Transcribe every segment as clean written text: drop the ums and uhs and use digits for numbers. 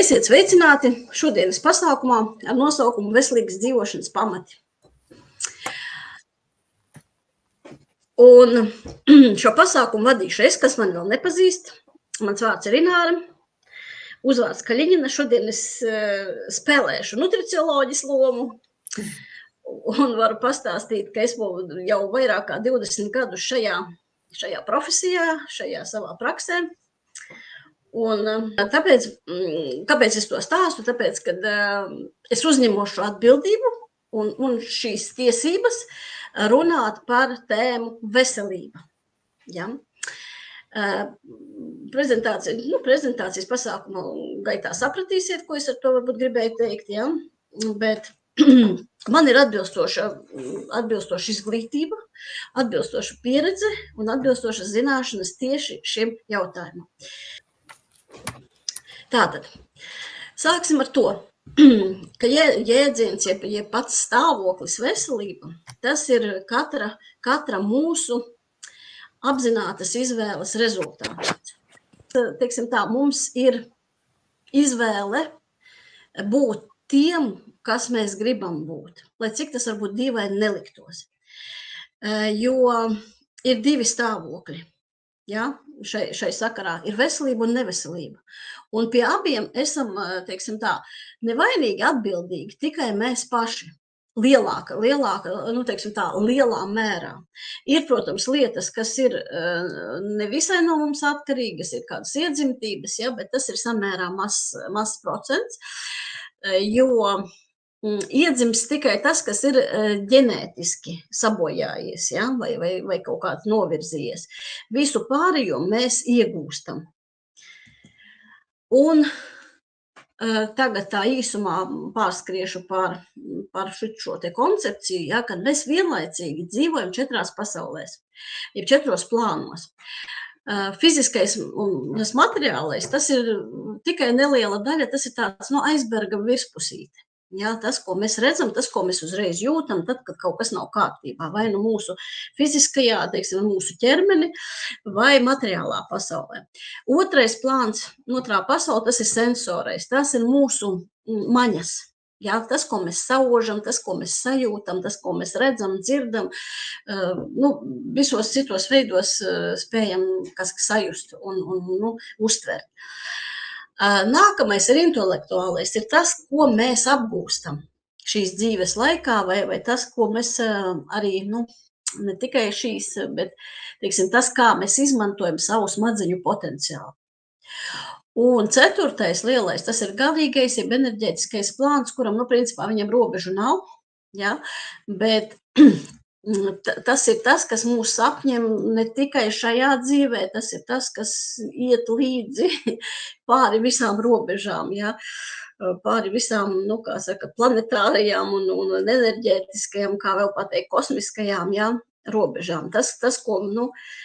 Esiet sveicināti šodienas pasākumā ar nosaukumu Veselīgas dzīvošanas pamati. Un šo pasākumu vadīšu es, kas man vēl nepazīst. Mans vārds ir Ināra, uzvārds Kaļiņina. Šodien es spēlēšu nutricioloģijas lomu un varu pastāstīt, ka es jau vairāk kā 20 gadus šajā profesijā, šajā savā praksē. Un kāpēc es to stāstu? Tāpēc, kad es uzņemošu atbildību un šīs tiesības runāt par tēmu veselība. Ja? Prezentācijas pasākuma gaitā sapratīsiet, ko es ar to varbūt gribēju teikt, ja? Bet man ir atbilstoša izglītība, atbilstoša pieredze un atbilstošas zināšanas tieši šim jautājumam. Tātad, sāksim ar to, ka jēdziens, ja pats stāvoklis veselība, tas ir katra mūsu apzinātas izvēles rezultāts. Teiksim tā, mums ir izvēle būt tiem, kas mēs gribam būt, lai cik tas varbūt dīvaini neliktos. Jo ir divi stāvokļi, ja? Šai sakarā ir veselība un neveselība. Un pie abiem esam, teiksim tā, nevainīgi atbildīgi tikai mēs paši. Lielā mērā. Ir, protams, lietas, kas ir nevisai no mums atkarīgas, ir kādas iedzimtības, ja, bet tas ir samērā mazs procents, jo iedzimst tikai tas, kas ir ģenētiski sabojājies, ja, vai kaut kāds novirzījies. Visu pārējo mēs iegūstam. Un tagad tā īsumā pārskriešu par šo te koncepciju, ja, kad mēs vienlaicīgi dzīvojam 4 pasaulēs, jeb 4 plānos. Fiziskais un tas materiālais, tas ir tikai neliela daļa, tas ir tāds no aizberga virspusīte. Ja, tas, ko mēs redzam, tas, ko mēs uzreiz jūtam, tad, kad kaut kas nav kārtībā, vai nu mūsu fiziskajā, teiksim, mūsu ķermeni, vai materiālā pasaulē. Otrais plāns, otrā pasaule, tas ir sensorais, tas ir mūsu maņas. Ja, tas, ko mēs saužam, tas, ko mēs sajūtam, tas, ko mēs redzam, dzirdam, visos citos veidos spējam sajust un uztvert. Nākamais ir intelektuālais, ir tas, ko mēs apgūstam šīs dzīves laikā, vai tas, ko mēs arī, ne tikai šīs, bet, teiksim, tas, kā mēs izmantojam savu smadzeņu potenciālu. Un 4. lielais, tas ir galīgais, jeb enerģētiskais plāns, kuram, principā, viņam robežu nav, ja, bet tas ir tas, kas mūs apņem ne tikai šajā dzīvē, tas ir tas, kas iet līdzi pāri visām robežām, ja? Pāri visām, planetārajām un enerģētiskajām, kā vēl pateikt, kosmiskajām, ja? Robežām. Tas, ko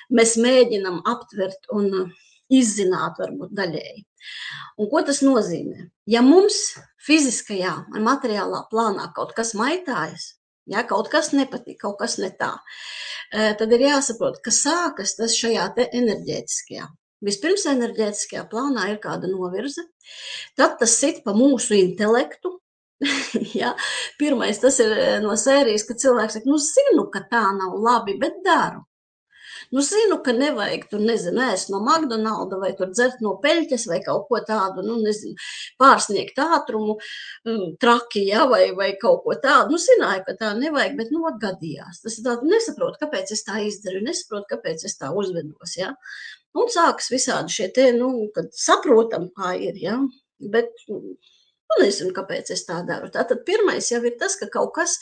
mēs mēģinam aptvert un izzināt varbūt daļēji. Un ko tas nozīmē? Ja mums fiziskajā un materiālā plānā kaut kas maitājas, ja, kaut kas nepatīk, kaut kas ne tā, tad ir jāsaprot, ka sākas tas šajā te enerģētiskajā. Vispirms enerģētiskajā plānā ir kāda novirze, tad tas sit pa mūsu intelektu. Ja. Pirmais tas ir no sērijas, ka cilvēks saka, zinu, ka tā nav labi, bet daru. Zinu, ka nevajag tur, ēst no McDonalda vai tur dzert no peļķes vai kaut ko tādu, pārsniegt ātrumu, traki, ja, vai kaut ko tādu. Zināju, ka tā nevajag, bet, gadījās. Tas ir tādu, nesaprotu, kāpēc es tā izdaru, nesaprotu, kāpēc es tā uzvedos, ja. Un sākas visādi šie te, kad saprotam, kā ir, ja, bet, nezinu, kāpēc es tā daru. Tātad pirmais jau ir tas, ka kaut kas,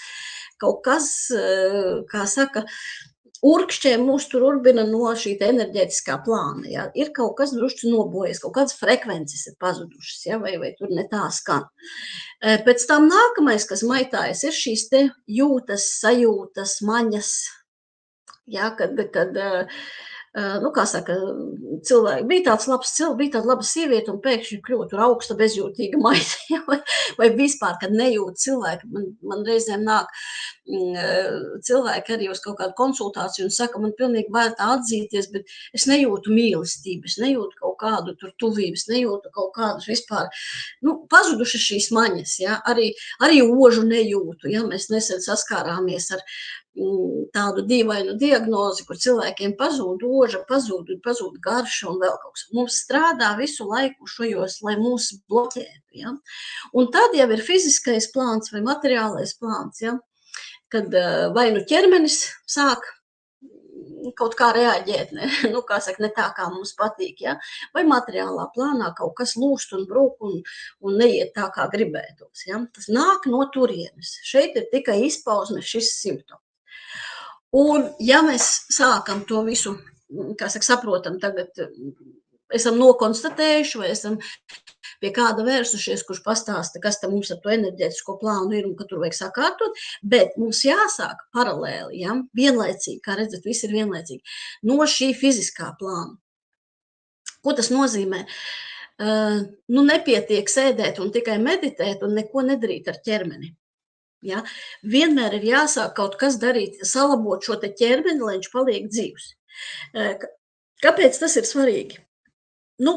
kā saka, urkšķē mūs tur urbina no šī enerģētiskā plāna. Ja? Ir kaut kas drušķi nobojies, kaut kādas frekvences ir pazudušas, ja? vai tur ne tā skan. Pēc tam nākamais, kas maitājas, ir šīs te jūtas, sajūtas, maņas. Ja? Kad nu, kā saka, cilvēki, bija tāds labs cilvēks, bija tāda laba sieviete un pēkšņi kļūtu tur augsta bezjūtīga maita, ja, vai vispār, kad nejūt cilvēki, man reizēm nāk cilvēki arī uz kaut kādu konsultāciju un saka, man pilnīgi bail tā atzīties, bet es nejūtu mīlestību, es nejūtu kaut kādu tur tuvības, nejūtu kaut kādus vispār, nu, pazudušas šīs maņas, ja, arī ožu nejūtu, ja, mēs nesen saskārāmies ar tādu dīvainu diagnozi, kur cilvēkiem pazūd oža, pazūd garša un vēl kaut kas. Mums strādā visu laiku šajos, lai mūs bloķētu. Ja? Un tad jau ir fiziskais plāns vai materiālais plāns, ja? Kad vai nu ķermenis sāk kaut kā reaģēt, nu, kā saka, ne tā, kā mums patīk, ja? Vai materiālā plānā kaut kas lūst un brūk un neiet tā, kā gribētos. Ja? Tas nāk no turienes. Šeit ir tikai izpausme šis simptoms. Un, ja mēs sākam to visu, kā saka, saprotam, tagad esam nokonstatējuši vai esam pie kāda vērsušies, kurš pastāsta, kas tam mums ar to enerģētisko plānu ir un ka tur vajag sakārtot, bet mums jāsāk paralēli, ja, vienlaicīgi, kā redzat, viss ir vienlaicīgi, no šī fiziskā plāna. Ko tas nozīmē? Nu, nepietiek sēdēt un tikai meditēt un neko nedarīt ar ķermeni. Ja? Vienmēr ir jāsāk kaut kas darīt, salabot šo te ķermeni, lai viņš paliek dzīvs. Kāpēc tas ir svarīgi? Nu,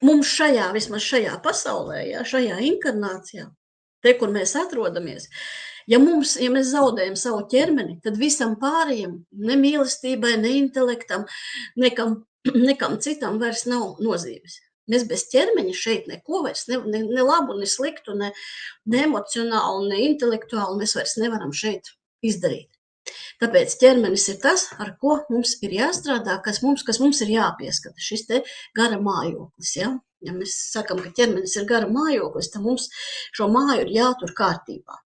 mums vismaz šajā pasaulē, ja, šajā inkarnācijā, te, kur mēs atrodamies, ja mēs zaudējam savu ķermeni, tad visam pārējiem, ne mīlestībai, ne intelektam, nekam citam vairs nav nozīmes. Mēs bez ķermeņa šeit neko vairs, ne labu, ne sliktu, ne emocionālu, ne intelektuālu mēs vairs nevaram šeit izdarīt. Tāpēc ķermenis ir tas, ar ko mums ir jāstrādā, kas mums ir jāpieskata, šis te gara mājoklis. Ja? Ja mēs sakam, ka ķermenis ir gara mājoklis, tad mums šo māju ir jātur kārtībā.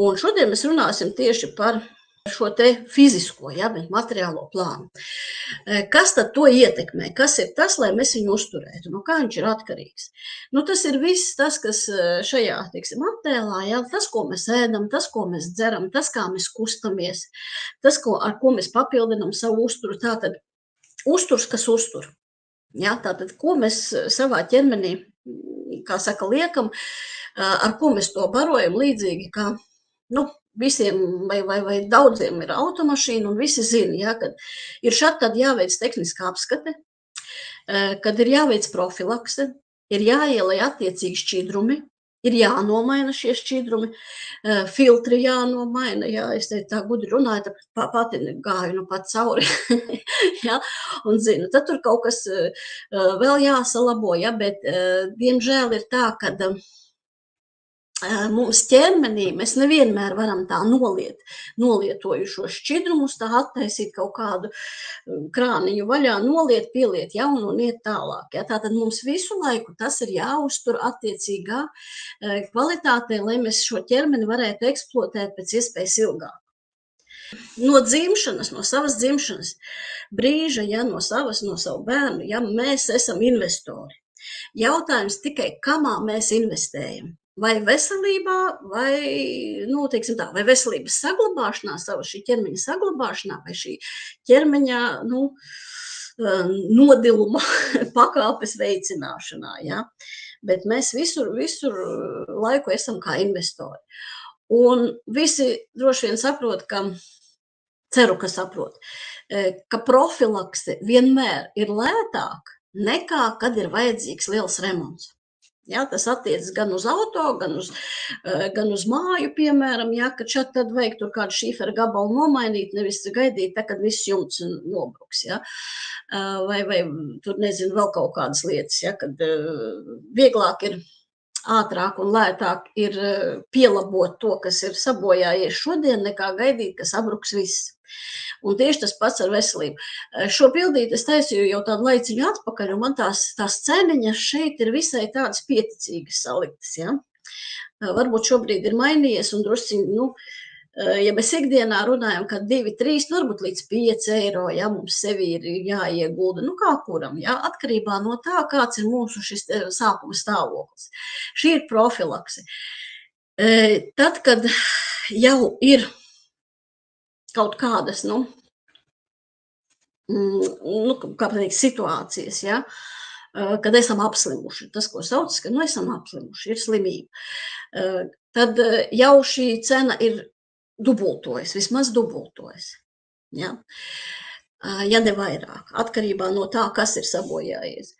Un šodien mēs runāsim tieši par šo te fizisko, ja, materiālo plānu. Kas tad to ietekmē? Kas ir tas, lai mēs viņu uzturētu? No kā viņš ir atkarīgs? Nu, tas ir viss tas, kas šajā, teiksim, attēlā, ja, tas, ko mēs ēdam, tas, ko mēs dzeram, tas, kā mēs kustamies, tas, ar ko mēs papildinam savu uzturu. Tātad uzturs, kas uztur. Ja, tātad, ko mēs savā ķermenī, kā saka, liekam, ar ko mēs to barojam līdzīgi, kā, nu, visiem vai daudziem ir automašīna un visi zina, ja, kad ir šad tad jāveic tehniskā apskate, kad ir jāveic profilakse, ir jāielai attiecīgi šķidrumi, ir jānomaina šie šķidrumi, filtri jānomaina, jā, es te tā gudri runāju, tā pati gāju nu pat cauri, ja, un zinu, tad tur kaut kas vēl jāsalabo, ja, bet diemžēl ir tā, kad mums ķermenī mēs nevienmēr varam tā nolietojušos šķidrumus, tā attaisīt kaut kādu krāniņu vaļā, noliet, pieliet jaunu un iet tālāk. Ja? Tātad mums visu laiku tas ir jāuztur attiecīgā kvalitātē, lai mēs šo ķermeni varētu eksploatēt pēc iespējas ilgāk. No dzimšanas, no savas dzimšanas brīža, ja, no savu bērnu, ja mēs esam investori. Jautājums tikai, kamā mēs investējam. Vai veselībā, vai, nu, teiksim tā, vai veselības saglabāšanā, savu šī ķermeņa saglabāšanā, vai šī ķermeņa, nu, nodiluma pakāpes veicināšanā, ja? Bet mēs visur laiku esam kā investori. Un visi droši vien saprot, ceru, ka saprot, ka profilakse vienmēr ir lētāk nekā, kad ir vajadzīgs liels remonts. Ja, tas attiecas gan uz auto, gan uz māju, piemēram, ja, kad šad tad vajag tur kādu šīferu gabalu nomainīt, nevis gaidīt, tā, kad viss jumts nobruks, ja, vai tur, nezinu, vēl kaut kādas lietas, ja, kad vieglāk ir, ātrāk un lētāk ir pielabot to, kas ir sabojājies šodien, nekā gaidīt, ka sabruks viss. Un tieši tas pats ar veselību. Šo bildīti es taisīju jau tādu laiciņu atpakaļ, un man tās ceniņas šeit ir visai tādas pieticīgas saliktas, ja. Varbūt šobrīd ir mainījies un drusciņi, nu, ja mēs ikdienā runājam, ka 2, 3, varbūt līdz 5 eiro, ja, mums sevi ir jāiegulda, nu, kā kuram, ja, atkarībā no tā, kāds ir mūsu šis sākuma stāvoklis. Šī ir profilakse. Tad, kad jau ir kaut kādas, nu, nu, kā pateikt, situācijas, ja, kad esam apslimuši. Tas, ko sauc, ka nu, esam apslimuši, ir slimība. Tad jau šī cena ir dubultojas, vismaz dubultojas. Ja? Ja ne vairāk, atkarībā no tā, kas ir sabojājies.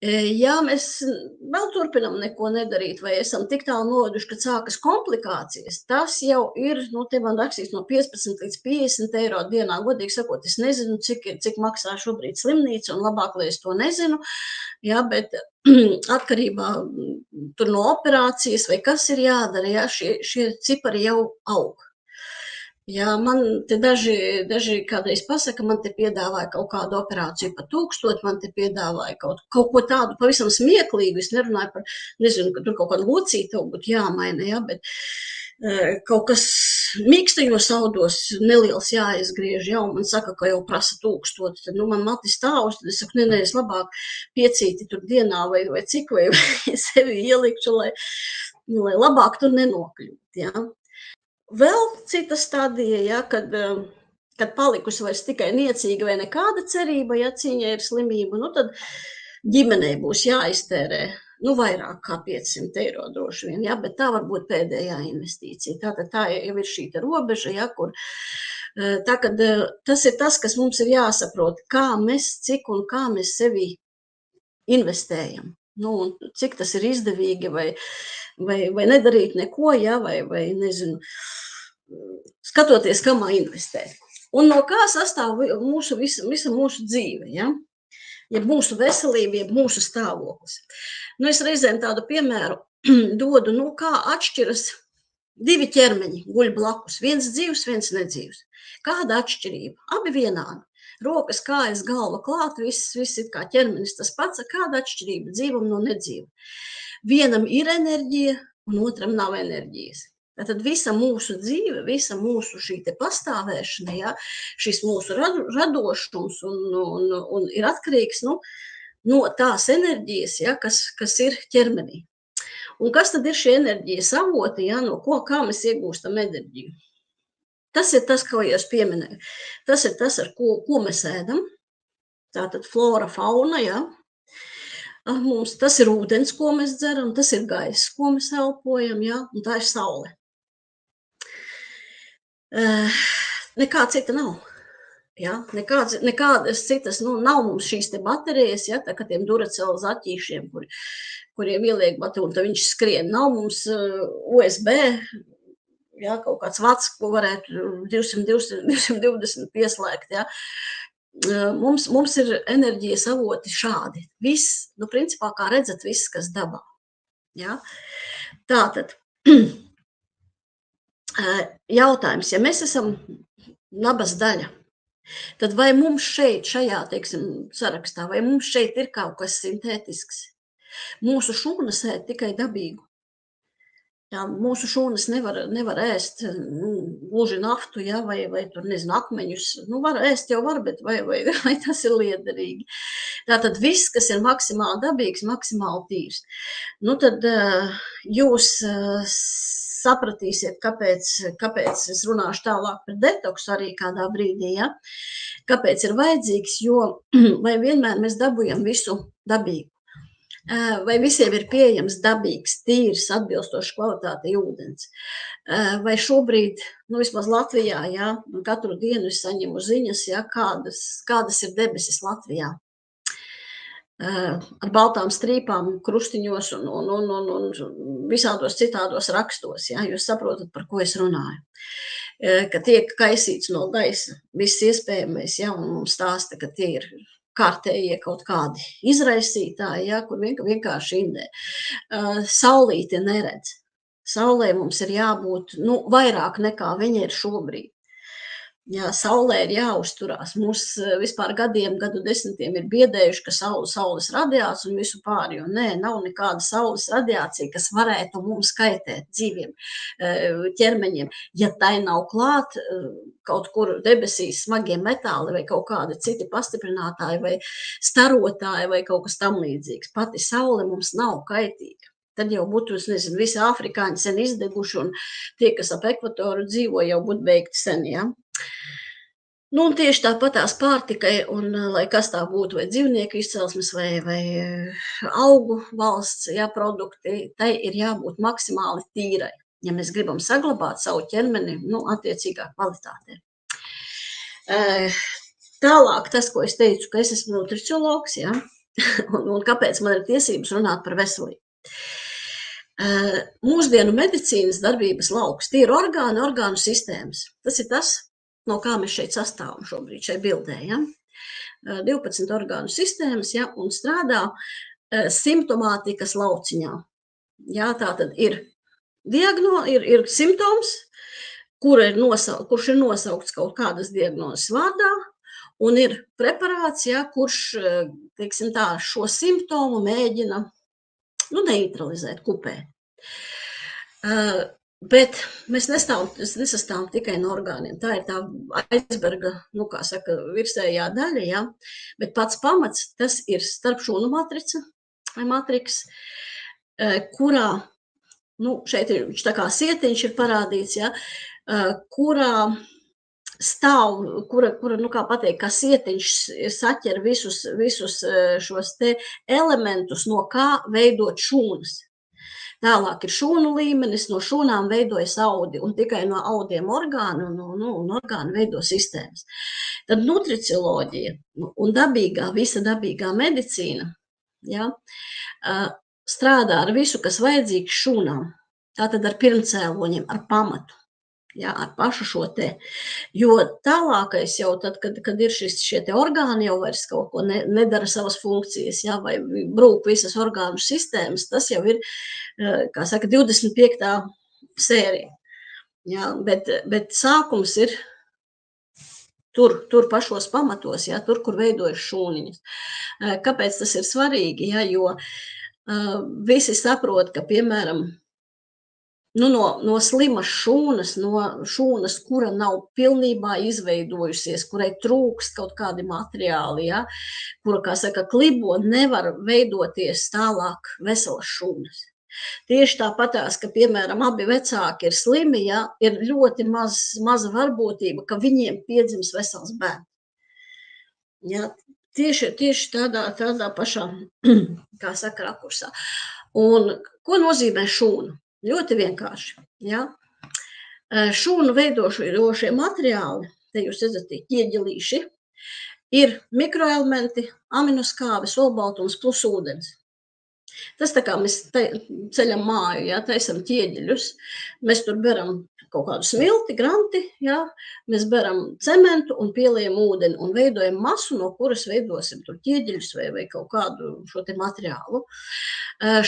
Ja mēs vēl turpinam neko nedarīt, vai esam tik tālu noveduši, ka sākas komplikācijas, tas jau ir, nu, te man rakstīts no 15 līdz 50 eiro dienā. Godīgi sakot, es nezinu, cik maksā šobrīd slimnīca, un labāk, lai es to nezinu, ja, bet atkarībā tur no operācijas vai kas ir jādara, ja, šie cipari jau aug. Jā, man te daži kādreiz pasaka, man te piedāvāja kaut kādu operāciju par 1000, man te piedāvāja kaut ko tādu pavisam smieklīgu. Es nerunāju par, nezinu, ka tur kaut kāda locīta būtu jāmaina, jā, bet kaut kas mīkstajos audos neliels jāizgriež, jā, un man saka, ka jau prasa 1000. Tad, nu, man mati stāvus, tad es saku, nē, es labāk piecīti tur dienā vai cik, vai sevi ielikšu, lai labāk tur nenokļūt, jā. Vēl cita stadija, ja, kad palikusi vairs tikai niecīga vai nekāda cerība, ja cīņai ir slimība, nu tad ģimenei būs jāiztērē, nu, vairāk kā 500 eiro droši vien, ja, bet tā var būt pēdējā investīcija. Tātad tā jau ir šī robeža, ja, kur tagad tas ir tas, kas mums ir jāsaprot, kā mēs, cik un kā mēs sevi investējam. Nu, cik tas ir izdevīgi vai nedarīt neko, ja, vai nezinu, skatoties, kamā investēt. Un no kā sastāv visa mūsu dzīve, ja? Jeb mūsu veselība, jeb mūsu stāvoklis. Nu, es reizēm tādu piemēru dodu, nu, kā atšķiras divi ķermeņi guļ blakus. Viens dzīvs, viens nedzīvs. Kāda atšķirība? Abi vienādi. Rokas, kājas, galva klāt, viss ir kā ķermenis tas pats, kāda atšķirība dzīvam no nedzīva. Vienam ir enerģija, un otram nav enerģijas. Tātad visa mūsu dzīve, visa mūsu šī te pastāvēšana, ja, šis mūsu radošums un ir atkarīgs, nu, no tās enerģijas, ja, kas ir ķermenī. Un kas tad ir šie enerģijas avoti, ja, no kā mēs iegūstam enerģiju? Tas ir tas, ko es pieminēju. Tas ir tas, ar ko mēs ēdam. Tātad flora, fauna, ja. Tas ir ūdens, ko mēs dzeram, tas ir gaiss, ko mēs elpojam, ja, un tā ir saule. Nekā cita nav. Ja? Nekādas citas, nu, nav mums šīs te baterijas, ja, tā kā tiem Duracell zaķīšiem, kuriem ieliek bateriju, un tad viņš skrien. Nav mums USB, ja, kaut kāds vats, ko varētu 220 pieslēgt, ja. Mums ir enerģijas avoti šādi. Viss, nu, principā, kā redzat, viss, kas dabā. Ja. Tātad, jautājums, ja mēs esam nabas daļa, tad vai mums šeit, šajā, teiksim, sarakstā, vai mums šeit ir kaut kas sintētisks? Mūsu šūnas ēd tikai dabīgu. Jā, mūsu šūnas nevar ēst gluži naftu, ja, vai tur, nezinu, akmeņus. Nu, var ēst jau var, bet vai tas ir liederīgi. Tātad viss, kas ir maksimāli dabīgs, maksimāli tīrs. Nu, tad jūs sapratīsiet, kāpēc es runāšu tālāk par detoksu arī kādā brīdī, ja? Kāpēc ir vajadzīgs, jo vai vienmēr mēs dabūjam visu dabīgu. Vai visiem ir pieejams dabīgs, tīrs, atbilstošs kvalitātei ūdens. Vai šobrīd, nu vismaz Latvijā, ja, katru dienu es saņemu ziņas, ja, kādas ir debesis Latvijā. Ar baltām strīpām, krustiņos un visādos citādos rakstos, ja, jūs saprotat, par ko es runāju. Ka tiek kaisīts no gaisa viss iespējamais, ja, un mums stāsta, ka tie ir kārtējie kaut kādi izraisītāji, ja, kur vienkārši indē. Saulīte neredz. Saulē mums ir jābūt, nu, vairāk nekā viņa ir šobrīd. Jā, saulē ir jāuzturās. Mums vispār gadu desmitiem ir biedējuši, ka saules radiācija un visu pārējo. Nē, nav nekāda saules radiācija, kas varētu mums kaitēt dzīviem ķermeņiem. Ja tai nav klāt kaut kur debesīs smagie metāli vai kaut kādi citi pastiprinātāji vai starotāji vai kaut kas tam līdzīgs. Pati saule mums nav kaitīga. Tad jau būtu, es nezinu, visi afrikāņi sen izdeguši un tie, kas ap ekvatoru dzīvo, jau būtu beigti sen, ja? Nu, un tieši tāpatās pārtikai, un lai kas tā būtu, vai dzīvnieku izcelsmes, vai augu valsts, ja, produkti, tai ir jābūt maksimāli tīrai, ja mēs gribam saglabāt savu ķermeni, nu, attiecīgā kvalitātē. Tālāk tas, ko es teicu, ka es esmu nutriciologs, ja, un kāpēc man ir tiesības runāt par veselību. Mūsdienu medicīnas darbības lauks, tie ir orgānu sistēmas. Tas ir tas, no kā mēs šeit sastāvam šobrīd šai bildē, ja? 12 orgānu sistēmas, ja, un strādā simptomātikas lauciņā. Ja, tā tad ir simptoms, kurš ir nosaukts kaut kādas diagnozes vārdā, un ir preparāts, ja, kurš, teiksim tā, šo simptomu mēģina, nu, neutralizēt, kupēt. Bet mēs nesastāvam tikai no orgāniem. Tā ir tā aizberga, nu, kā saka, virsējā daļa, ja? Bet pats pamats, tas ir starpšūnu matrica vai matriks, kurā, nu, šeit ir tā kā sietiņš ir parādīts, ja? Kurā stāv, kura, nu, kā pateikt, kā sietiņš saķer visus šos te elementus, no kā veidot šūnas. Tālāk ir šūnu līmenis, no šūnām veidojas audi, un tikai no audiem orgāni, un orgāni veido sistēmas. Tad nutricioloģija un visa dabīgā medicīna, ja, strādā ar visu, kas vajadzīgs šūnām. Tātad ar pirmcēloņiem, ar pamatu. Jā, ar pašu šo te, jo tālākais jau tad, kad ir šie te orgāni jau vairs kaut ko nedara savas funkcijas, jā, vai brūk visas orgānu sistēmas, tas jau ir, kā saka, 25. sērija. Jā, bet sākums ir tur pašos pamatos, jā, tur, kur veidojas šūniņas. Kāpēc tas ir svarīgi? Jā, jo visi saprot, ka, piemēram, nu, no slimas šūnas, no šūnas, kura nav pilnībā izveidojusies, kurai trūkst kaut kādi materiāli, ja, kura, kā saka, klibo, nevar veidoties tālāk veselas šūnas. Tieši tāpatās, ka, piemēram, abi vecāki ir slimi, ja, ir ļoti maza varbūtība, ka viņiem piedzims vesels bērns. Ja, tieši tādā pašā, kā saka, rakursā. Un ko nozīmē šūna? Ļoti vienkārši. Ja? Šūnu veidošie materiāli, te jūs redzat, tie ķieģelīši, ir mikroelementi, aminoskābes, olbaltums plus ūdens. Tas tā kā mēs ceļam māju, ja, taisam ķieģeļus, mēs tur beram kaut kādu smilti, granti, ja, mēs beram cementu un pieliejam ūdeni un veidojam masu, no kuras veidosim tur ķieģeļus vai kaut kādu šo te materiālu.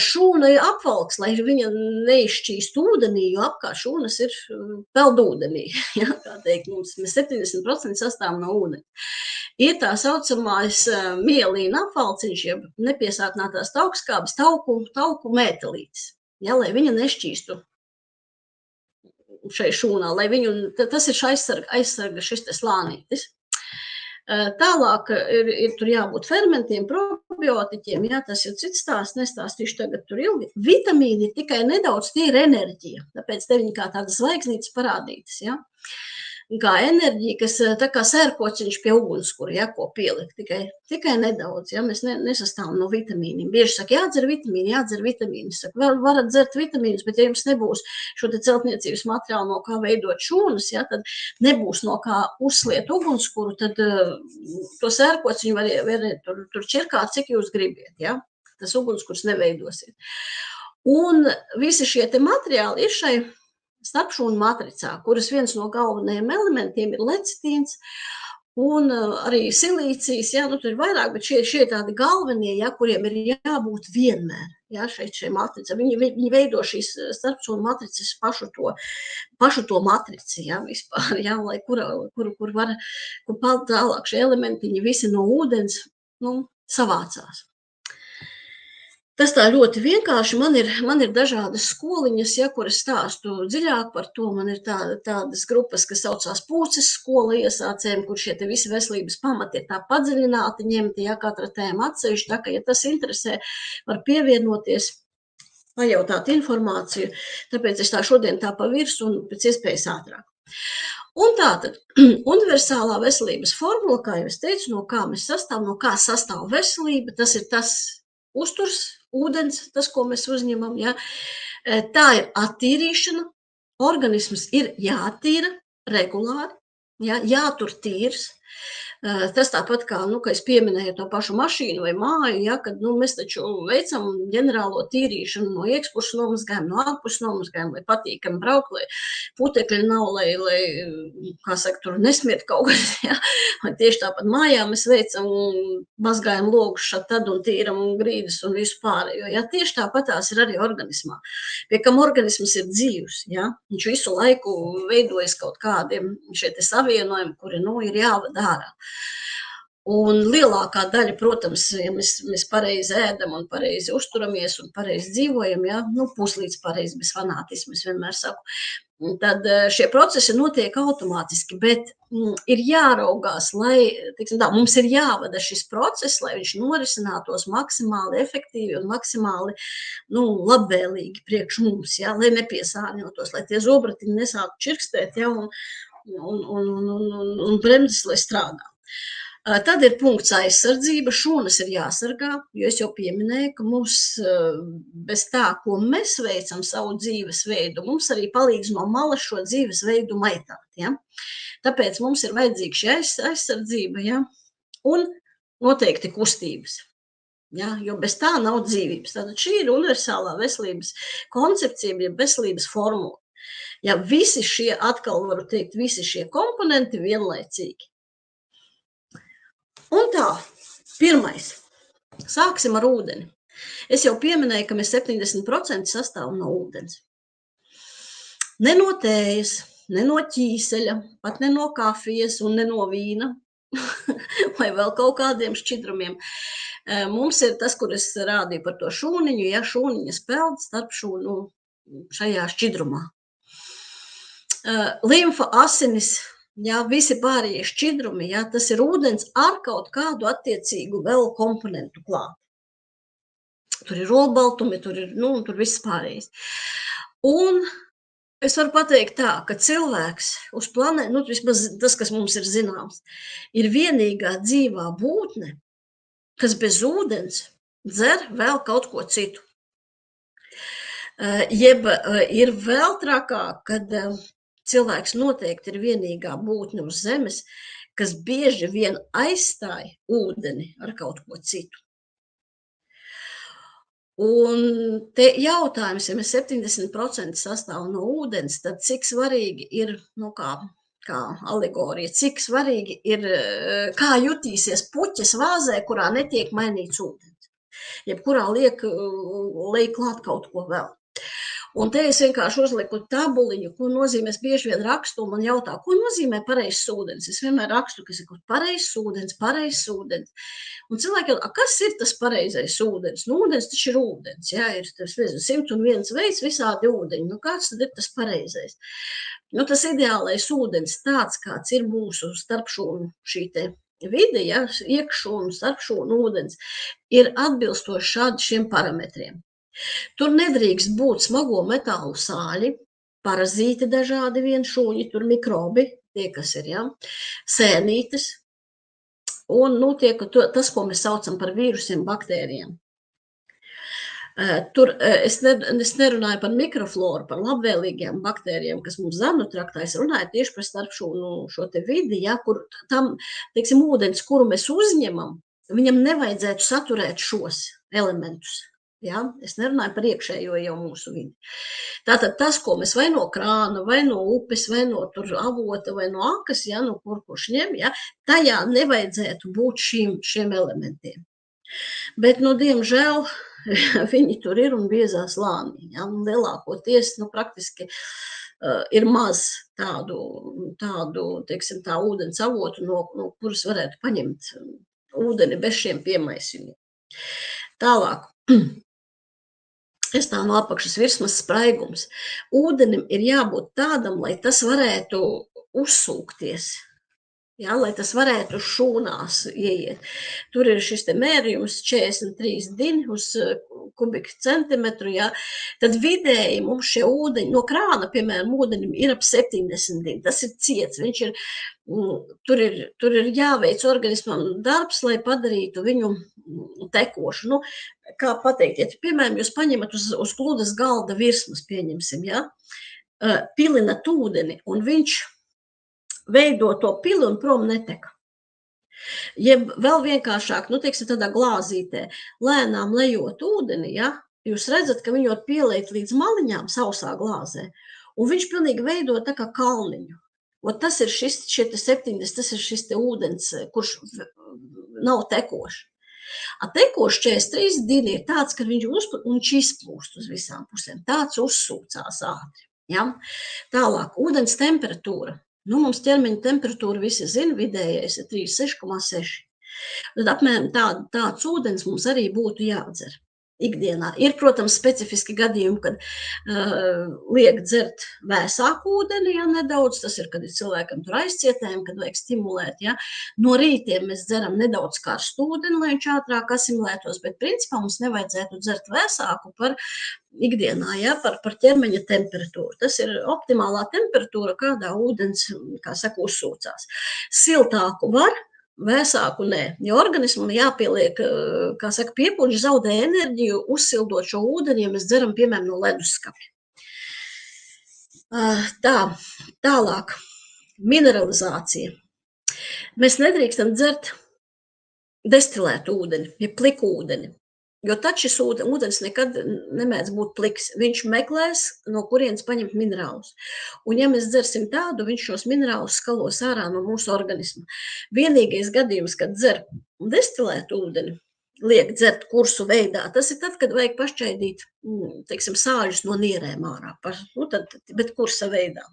Šūna ir apvalks, lai viņa neizšķīst ūdenī, jo apkārt šūnas ir peld ūdenī, ja, kā teikt, mēs 70% sastāv no ūdeni. Ir tā saucamais mielīna apvalciņš, ja nepiesātinātās taukskābes, tauku mētelītes, ja, lai viņa nešķīstu šai šūnā, lai viņu, tas ir aizsarga šis te slānītis. Tālāk ir tur jābūt fermentiem, probiotiķiem, jā, tas ir cits stāsts, nestāstīšu tagad tur ilgi. Vitamīni ir tikai nedaudz, tie ir enerģija, tāpēc te viņi kā tādas zvaigznītes parādītas, jā. Kā enerģija, kas tā kā sērkociņš pie ugunskura, ja, ko pielikt, tikai nedaudz, ja, mēs nesastāvam no vitamīniem. Bieži saka, jādzer vitamīni, saka, varat dzert vitamīnus, bet ja jums nebūs šo te celtniecības materiālu, no kā veidot šūnas, ja, tad nebūs no kā uzsliet ugunskuru, tad to sērkociņu var tur čirkāt, cik jūs gribiet, ja, tas ugunskurs neveidosiet. Un visi šie te materiāli ir šai starpšūnu matricā, kuras viens no galvenajiem elementiem ir lecitīns un arī silīcijas, jā, nu tur ir vairāk, bet šie tādi galvenie, jā, kuriem ir jābūt vienmēr, jā, šai matricā. Viņi veido šīs starpšūnu matricas pašu to matrici, jā, vispār, jā, lai kur tālāk šie elementiņi visi no ūdens, nu, savācās. Tas tā ļoti vienkārši, man ir dažādas skoliņas, ja, kuras stāstu dziļāk par to, man ir tādas grupas, kas saucās Pūces skola iesācējiem, kur šie te visi veselības pamati ir tā padziļināti ņemti, ja, katra tēma atsevišķi, tā ka, ja tas interesē, var pievienoties, pajautāt informāciju, tāpēc es tā šodien tā pa virsu un pēc iespējas ātrāk. Un tātad universālā veselības formula, kā jau es teicu, no kā mēs sastāvam, no kā sastāv veselība, tas ir tas uzturs, ūdens, tas, ko mēs uzņemam, ja. Tā ir attīrīšana, organisms ir jāattīra regulāri, ja, jātur tīrs. Tas tāpat kā, ka es pieminēju to pašu mašīnu vai māju, ja, kad mēs taču veicam ģenerālo tīrīšanu no iekšpuses nomazgājuma, no ārpuses nomazgājuma, lai patīkami braukt, lai putekļi nav, lai kā saka, tur nesmiet kaut kas, ja. Vai tieši tāpat mājā mēs veicam, mazgājam logus šad tad un tīram grīdas un visu pārējo, ja. Tieši tāpat tās ir arī organismā. Pie kam organisms ir dzīvs, ja. Viņš visu laiku veidojas kaut kādiem šie te savienojumi, kuri, ir jāvada ārā. Un lielākā daļa, protams, ja mēs pareizi ēdam un pareizi uzturamies un pareizi dzīvojam, ja, puslīdz pareizi bez fanātismu, es vienmēr saku, tad šie procesi notiek automātiski, bet ir jāraugās, lai, teiksim tā, mums ir jāvada šis process, lai viņš norisinātos maksimāli efektīvi un maksimāli, labvēlīgi priekš mums, ja, lai nepiesārņotos, lai tie zobratiņi nesāktu čirkstēt, ja, un bremzes, lai strādā. Tad ir punkts aizsardzība, šūnas ir jāsargā, jo es jau pieminēju, ka mums bez tā, ko mēs veicam savu dzīvesveidu, mums arī palīdz no malas šo dzīvesveidu maitāt, ja? Tāpēc mums ir vajadzīga šī aizsardzība, ja? Un noteikti kustības, ja? Jo bez tā nav dzīvības. Tātad šī ir universālā veselības koncepcija, ja veselības formula. Ja visi šie, atkal varu teikt, visi šie komponenti vienlaicīgi. Un tā, pirmais, sāksim ar ūdeni. Es jau pieminēju, ka mēs 70% sastāvam no ūdens. Ne no tējas, ne no ķīseļa, pat ne no kafijas un ne no vīna, vai vēl kaut kādiem šķidrumiem. Mums ir tas, kur es rādīju par to šūniņu, ja šūniņas peld starp šūnu šajā šķidrumā. Limfa, asinis, ja, visi pārējie šķidrumi, ja, tas ir ūdens ar kaut kādu attiecīgu vēl komponentu klāt. Tur ir olbaltumi, tur ir, tur viss pārējais. Un es varu pateikt tā, ka cilvēks uz planētu, vismaz tas, kas mums ir zināms, ir vienīgā dzīvā būtne, kas bez ūdens dzer vēl kaut ko citu. Jeb ir vēl trakāk, kad cilvēks noteikti ir vienīgā būtne uz zemes, kas bieži vien aizstāja ūdeni ar kaut ko citu. Un te jautājums, ja mēs 70% sastāv no ūdens, tad cik svarīgi ir, kā alegorija, cik svarīgi ir, kā jutīsies puķes vāzē, kurā netiek mainīts ūdens, jebkurā liek klāt kaut ko vēl. Un te es vienkārši uzliku tabuliņu, ko nozīmē, es bieži vien rakstu un man jautā, ko nozīmē pareizs ūdens. Es vienmēr rakstu, ka saku, pareizs ūdens. Un cilvēki jautā, kas ir tas pareizais ūdens? Ūdens taču ir ūdens, jā, ir 101 veids visādi ūdeņi. Kāds tad ir tas pareizais? Tas ideālais ūdens tāds, kāds ir mūsu starpšūnu šī te vide, ja, iekššūnu, starpšūnu ūdens, ir atbilstoši šiem parametriem. Tur nedrīkst būt smago metālu sāļi, parazīti dažādi vienšūņi, tur mikrobi, tie, kas ir, ja, sēnītes, un, tas, ko mēs saucam par vīrusiem, baktērijiem. Tur es nerunāju par mikrofloru, par labvēlīgiem baktērijiem, kas mums zarnu traktā, es runāju tieši par starpšūnu šo te vidi, ja, kur tam, teiksim, ūdens, kuru mēs uzņemam, viņam nevajadzētu saturēt šos elementus. Ja? Es nerunāju par iekšējo jau mūsu vidi. Tātad tas, ko mēs vai no krāna, vai no upes, vai no tur avota, vai no akas, ja, no kurš ņem, ja, tajā nevajadzētu būt šiem elementiem. Bet, diemžēl, viņi tur ir un biezā slānī. Ja? Lielākoties, praktiski ir maz tādu, teiksim, tā ūdens avotu, no kuras varētu paņemt ūdeni bez šiem piemaisījumiem. Tālāk. Es tā no apakšas virsmas spraigums. Ūdenim ir jābūt tādam, lai tas varētu uzsūkties. Ja, lai tas varētu šūnās ieiet. Tur ir šis te mērījums 43 dini uz kubika centimetru, ja, tad vidēji mums šie ūdeņi, no krāna, piemēram, ūdeņim ir ap 70 dini, tas ir ciets, viņš ir, tur ir jāveic organismam darbs, lai padarītu viņu tekošu. Nu, kā pateikt, ja, piemēram, jūs paņemat uz kludas galda virsmas, pieņemsim, ja, pilinat ūdeni, un viņš veido to pili un prom neteka. Jeb vēl vienkāršāk, nu, teiksim, tādā glāzītē, lēnām lejot ūdeni, ja, jūs redzat, ka viņu var pielēt līdz maliņām sausā glāzē, un viņš pilnīgi veido tā kā kalniņu. Un tas ir šie 70, tas ir šis te ūdens, kurš nav tekošs. A tekošs 43 dini ir tāds, ka viņš izplūst uz visām pusēm, tāds uzsūcās ātri. Ja? Tālāk, ūdens temperatūra. Nu, mums ķermeņa temperatūra visi zina, vidējais ir 36,6. Tad apmēram tāds ūdens mums arī būtu jādzer ikdienā. Ir, protams, specifiski gadījumi, kad liek dzert vēsāku ūdeni, ja nedaudz, tas ir, kad ir cilvēkam tur aizcietējumi, kad vajag stimulēt, ja. No rītiem mēs dzeram nedaudz karstu ūdeni, lai viņš ātrāk asimilētos, bet principā mums nevajadzētu dzert vēsāku par ikdienā, ja, par ķermeņa temperatūru. Tas ir optimālā temperatūra, kādā ūdens, kā saka, uzsūcās. Siltāku var, vēsāku nē, jo organismam jāpieliek, kā saka, piepuļš zaudē enerģiju, uzsildot šo ūdeni, ja mēs dzeram, piemēram, no leduskapja. Tālāk, mineralizācija. Mēs nedrīkstam dzert destilētu ūdeni, ja pliku ūdeni. Jo tad šis ūdens nekad nemēdz būt pliks. Viņš meklēs, no kurienes paņemt minerālus. Un ja mēs dzersim tādu, viņš šos minerālus skalos ārā no mūsu organisma. Vienīgais gadījums, kad dzer destilētu ūdeni, liek dzert kursu veidā, tas ir tad, kad vajag pašķaidīt, teiksim, sāļus no nierēm ārā, bet kursa veidā.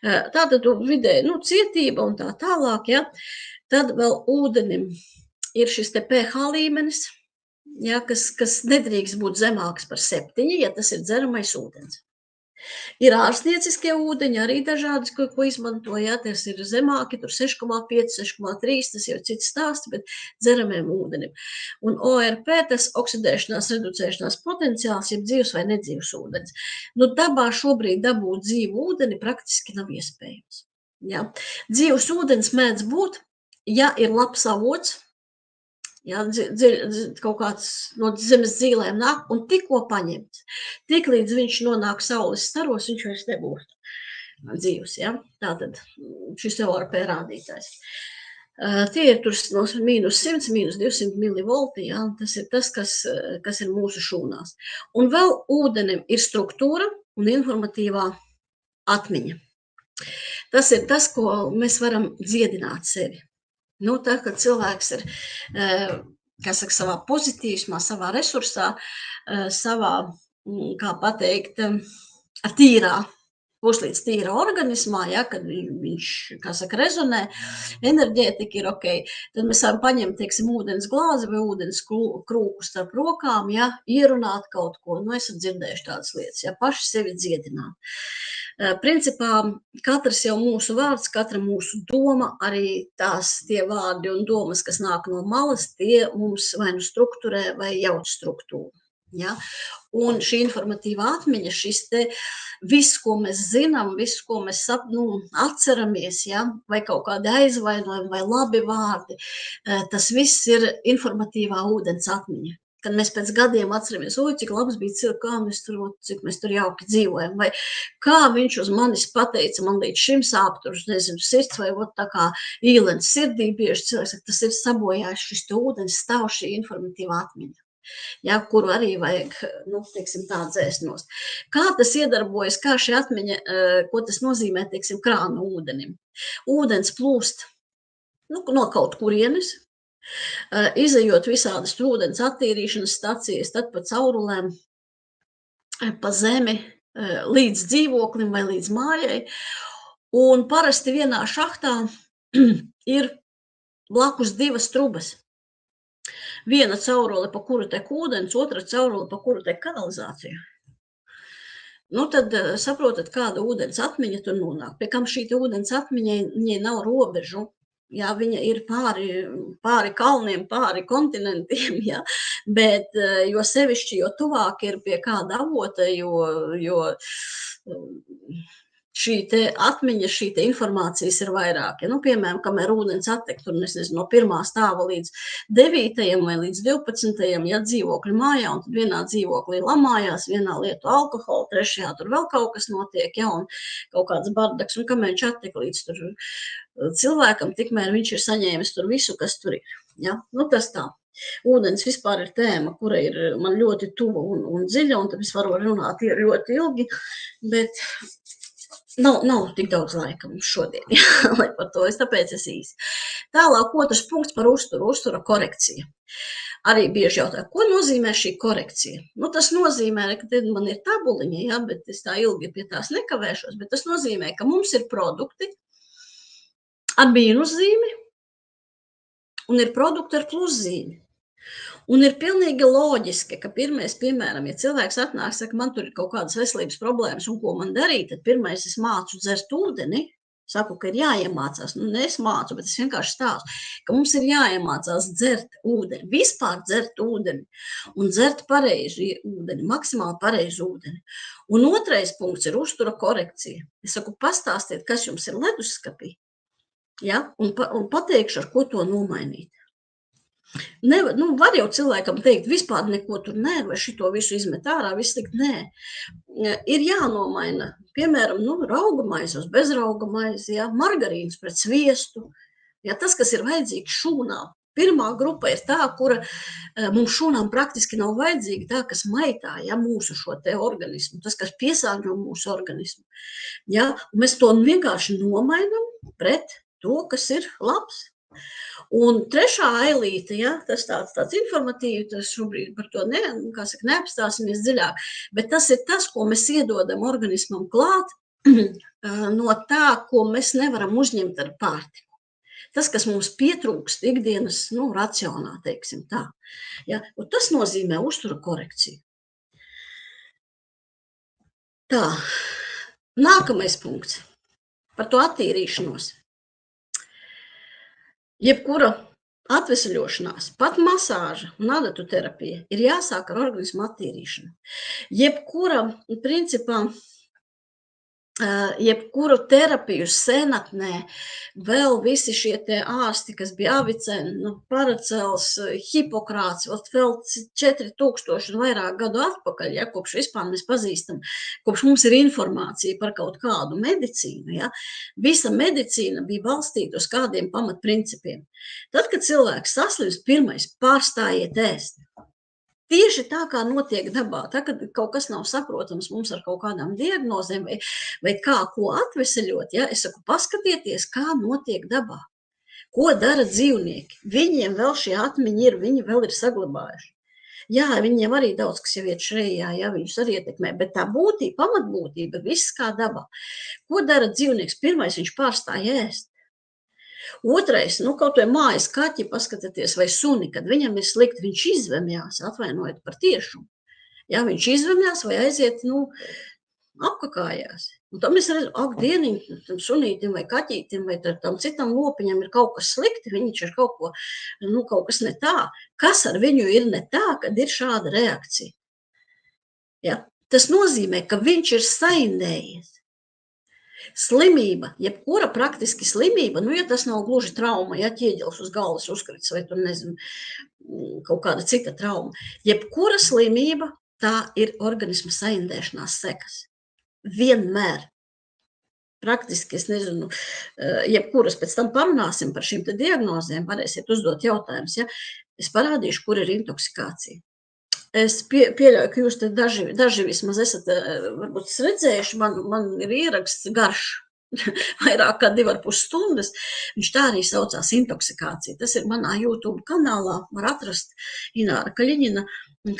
Tātad vidē, cietība un tā tālāk, ja. Tad vēl ūdenim ir šis te pH līmenis, ja, kas nedrīkst būt zemāks par 7, ja tas ir dzeramais ūdens. Ir ārsnieciskie ūdeņi, arī dažādas, ko izmanto, ja, tas ir zemāki, tur 6,5, 6,3, tas jau cits stāsts, bet dzeramiem ūdenim. Un ORP, tas oksidēšanās, reducēšanās potenciāls, ja dzīvs vai nedzīvs ūdens. Nu, dabā šobrīd dabūt dzīvu ūdeni praktiski nav iespējams. Ja. Dzīvs ūdens mēdz būt, ja ir labs avots, ja, kaut kāds no zemes dzīlēm nāk un tikko paņemts. Tik līdz viņš nonāk saules staros, viņš vairs nebūs dzīvs. Ja? Tātad šis ORP rādītājs. Tie ir tur no -100, -200 milivolti, ja? Tas ir tas, kas ir mūsu šūnās. Un vēl ūdenim ir struktūra un informatīvā atmiņa. Tas ir tas, ko mēs varam dziedināt sevi. Nu, tā, kad cilvēks ir, kā saka, savā pozitīvismā, savā resursā, savā, kā pateikt, tīrā, puslīdz tīra organismā, ja, kad viņš, kā saka, rezonē, enerģētika ir ok, tad mēs varam paņemt, teiksim, ūdens glāzi vai ūdens krūku starp rokām, ja, ierunāt kaut ko, esat dzirdējuši tādas lietas, ja, paši sevi dziedināt. Principā katrs jau mūsu vārds, katra mūsu doma, arī tie vārdi un domas, kas nāk no malas, tie mums vai nu strukturē vai jauc struktūru. Ja? Un šī informatīvā atmiņa, šis te viss, ko mēs zinām, viss, ko mēs atceramies, ja? Vai kaut kādi aizvainojumi vai labi vārdi, tas viss ir informatīvā ūdens atmiņa. Kad mēs pēc gadiem atceramies, cik labs bija cilvēks, cik mēs tur jauki dzīvojam, vai kā viņš uz manis pateica, man līdz šim sāp, tur, nezinu, sirds, vai tā kā īlens sirdī bieži cilvēks, tas ir sabojājis šis ūdens stāv šī informatīvā atmiņa, ja, kuru arī vajag, teiksim, tā dzēst nost. Kā tas iedarbojas, kā šī atmiņa, ko tas nozīmē, teiksim, krāna ūdenim? Ūdens plūst, no kaut kurienes, izejot visādas ūdens attīrīšanas stacijas, tad pa caurulēm, pa zemi, līdz dzīvoklim vai līdz mājai. Un parasti vienā šahtā ir blakus 2 trubas. Viena caurule, pa kuru tek ūdens, otra caurule, pa kuru tek kanalizācija. nu tad saprotat, kāda ūdens atmiņa tur nonāk. Pie kam šī ūdens atmiņa, viņai nav robežu. Jā, viņa ir pāri kalniem, pāri kontinentiem, jā, bet jo sevišķi, jo tuvāk ir pie kāda avota, jo šī te atmiņa, šī te informācijas ir vairāk. Ja, nu, piemēram, kamēr ūdens attek tur, nezinu, no 1. stāva līdz 9. vai līdz 12. ja dzīvokļu mājā, un tad vienā dzīvoklī lamājās, vienā lietu alkoholu, trešajā tur vēl kaut kas notiek, ja, un kaut kāds bardaks, un kamēr viņš attek līdz tur cilvēkam, tikmēr viņš ir saņēmis tur visu, kas tur ir. Ja, nu, tas tā. Ūdens vispār ir tēma, kura ir man ļoti tuva un dziļa, un tad es varu runāt ļoti ilgi, bet nav tik daudz laika mums šodien, lai par to tāpēc es īsi. Tālāk otrs punkts par uztura korekciju. Arī bieži jautā, ko nozīmē šī korekcija? Nu, tas nozīmē, ka te man ir tabuliņa, ja, bet es tā ilgi pie tās nekavēšos, bet tas nozīmē, ka mums ir produkti ar mīnuszīmi un ir produkti ar pluszīmi. Un ir pilnīgi loģiski, ka pirmais, piemēram, ja cilvēks atnāk, saka, man tur ir kaut kādas veselības problēmas un ko man darīt, tad pirmais es mācu dzert ūdeni, saku, ka ir jāiemācās, nu ne es mācu, bet es vienkārši stāstu, ka mums ir jāiemācās dzert ūdeni, vispār dzert ūdeni un dzert pareizu ūdeni, maksimāli pareizu ūdeni. Un otrais punkts ir uztura korekcija. Es saku, pastāstiet, kas jums ir leduskapī, ja? un pateikšu, ar ko to nomainīt. Nevar, nu, var jau cilvēkam teikt, vispār neko tur nē, vai šito visu izmet ārā, viss likt nē. Ir jānomaina, piemēram, nu, rauga maize uz bezrauga maizi, ja, margarīns pret sviestu, ja, tas, kas ir vajadzīgs šūnām. Pirmā grupa ir tā, kura mums šūnām praktiski nav vajadzīga, tā, kas maitā, ja, mūsu šo te organismu, tas, kas piesārņo mūsu organismu. Ja, mēs to vienkārši nomainam pret to, kas ir labs. Un trešā ailīte, ja, tas tāds informatīvi, tas šobrīd par to neapstāsimies dziļāk, bet tas ir tas, ko mēs iedodam organismam klāt no tā, ko mēs nevaram uzņemt ar pārtiku. Tas, kas mums pietrūkst ikdienas, nu, racionā, teiksim tā. Ja, un tas nozīmē uztura korekciju. Tā, nākamais punkts par to attīrīšanos. Jebkura atvesaļošanās, pat masāža un adatu terapija ir jāsāk ar organismu attīrīšanu. Jebkuru terapiju senatnē vēl visi šie te ārsti, kas bija Avicena, Paracels, Hipokrats, vēl 4000 un vairāk gadu atpakaļ, ja, kopš vispār mēs pazīstam, kopš mums ir informācija par kaut kādu medicīnu, ja, visa medicīna bija balstīta uz kādiem pamatprincipiem. Tad, kad cilvēks saslimst, pirmais pārstājiet ēst. Tieši tā, kā notiek dabā, tā, kad kaut kas nav saprotams mums ar kaut kādām diagnozēm vai kā ko atveseļot, ja, es saku, paskatieties, kā notiek dabā. Ko dara dzīvnieki? Viņiem vēl šie atmiņi ir, viņi vēl ir saglabājuši. Jā, viņiem arī daudz, kas jau iet šrejā, ja, viņus arī ietekmē, bet tā būtība, pamatbūtība, viss kā dabā. Ko dara dzīvnieks? Pirmais, viņš pārstāja ēst. Otrais, nu, kaut vai mājas kaķi, paskatieties, vai suni, kad viņam ir slikti, viņš izvemjās, atvainojiet par tiešumu. Jā, viņš izvemjās vai aiziet, nu, apkakājās. Un tam es redzu, ak, dieniņ, tam sunītim vai kaķītim vai tam citam lopiņam ir kaut kas slikti, viņš ir kaut ko, nu, kaut kas ne tā. Kas ar viņu ir ne tā, kad ir šāda reakcija? Ja? Tas nozīmē, ka viņš ir saindējies. Slimība, jebkura praktiski slimība, nu, ja tas nav gluži trauma, ja ķieģelis uz galvas uzkrits vai tur, nezinu, kaut kāda cita trauma, jebkura slimība, tā ir organisma saindēšanās sekas. Vienmēr. Praktiski, es nezinu, jebkuras pēc tam parunāsim par šīm te diagnozēm, varēsiet uzdot jautājumus, ja? Es parādīšu, kur ir intoksikācija. Es pieļauju, ka jūs te daži vismaz esat, varbūt redzējuši, man ir ieraksts garš, vairāk kā 2,5 stundas, viņš tā arī saucās intoksikācija. Tas ir manā YouTube kanālā, var atrast Ināra Kaļiņina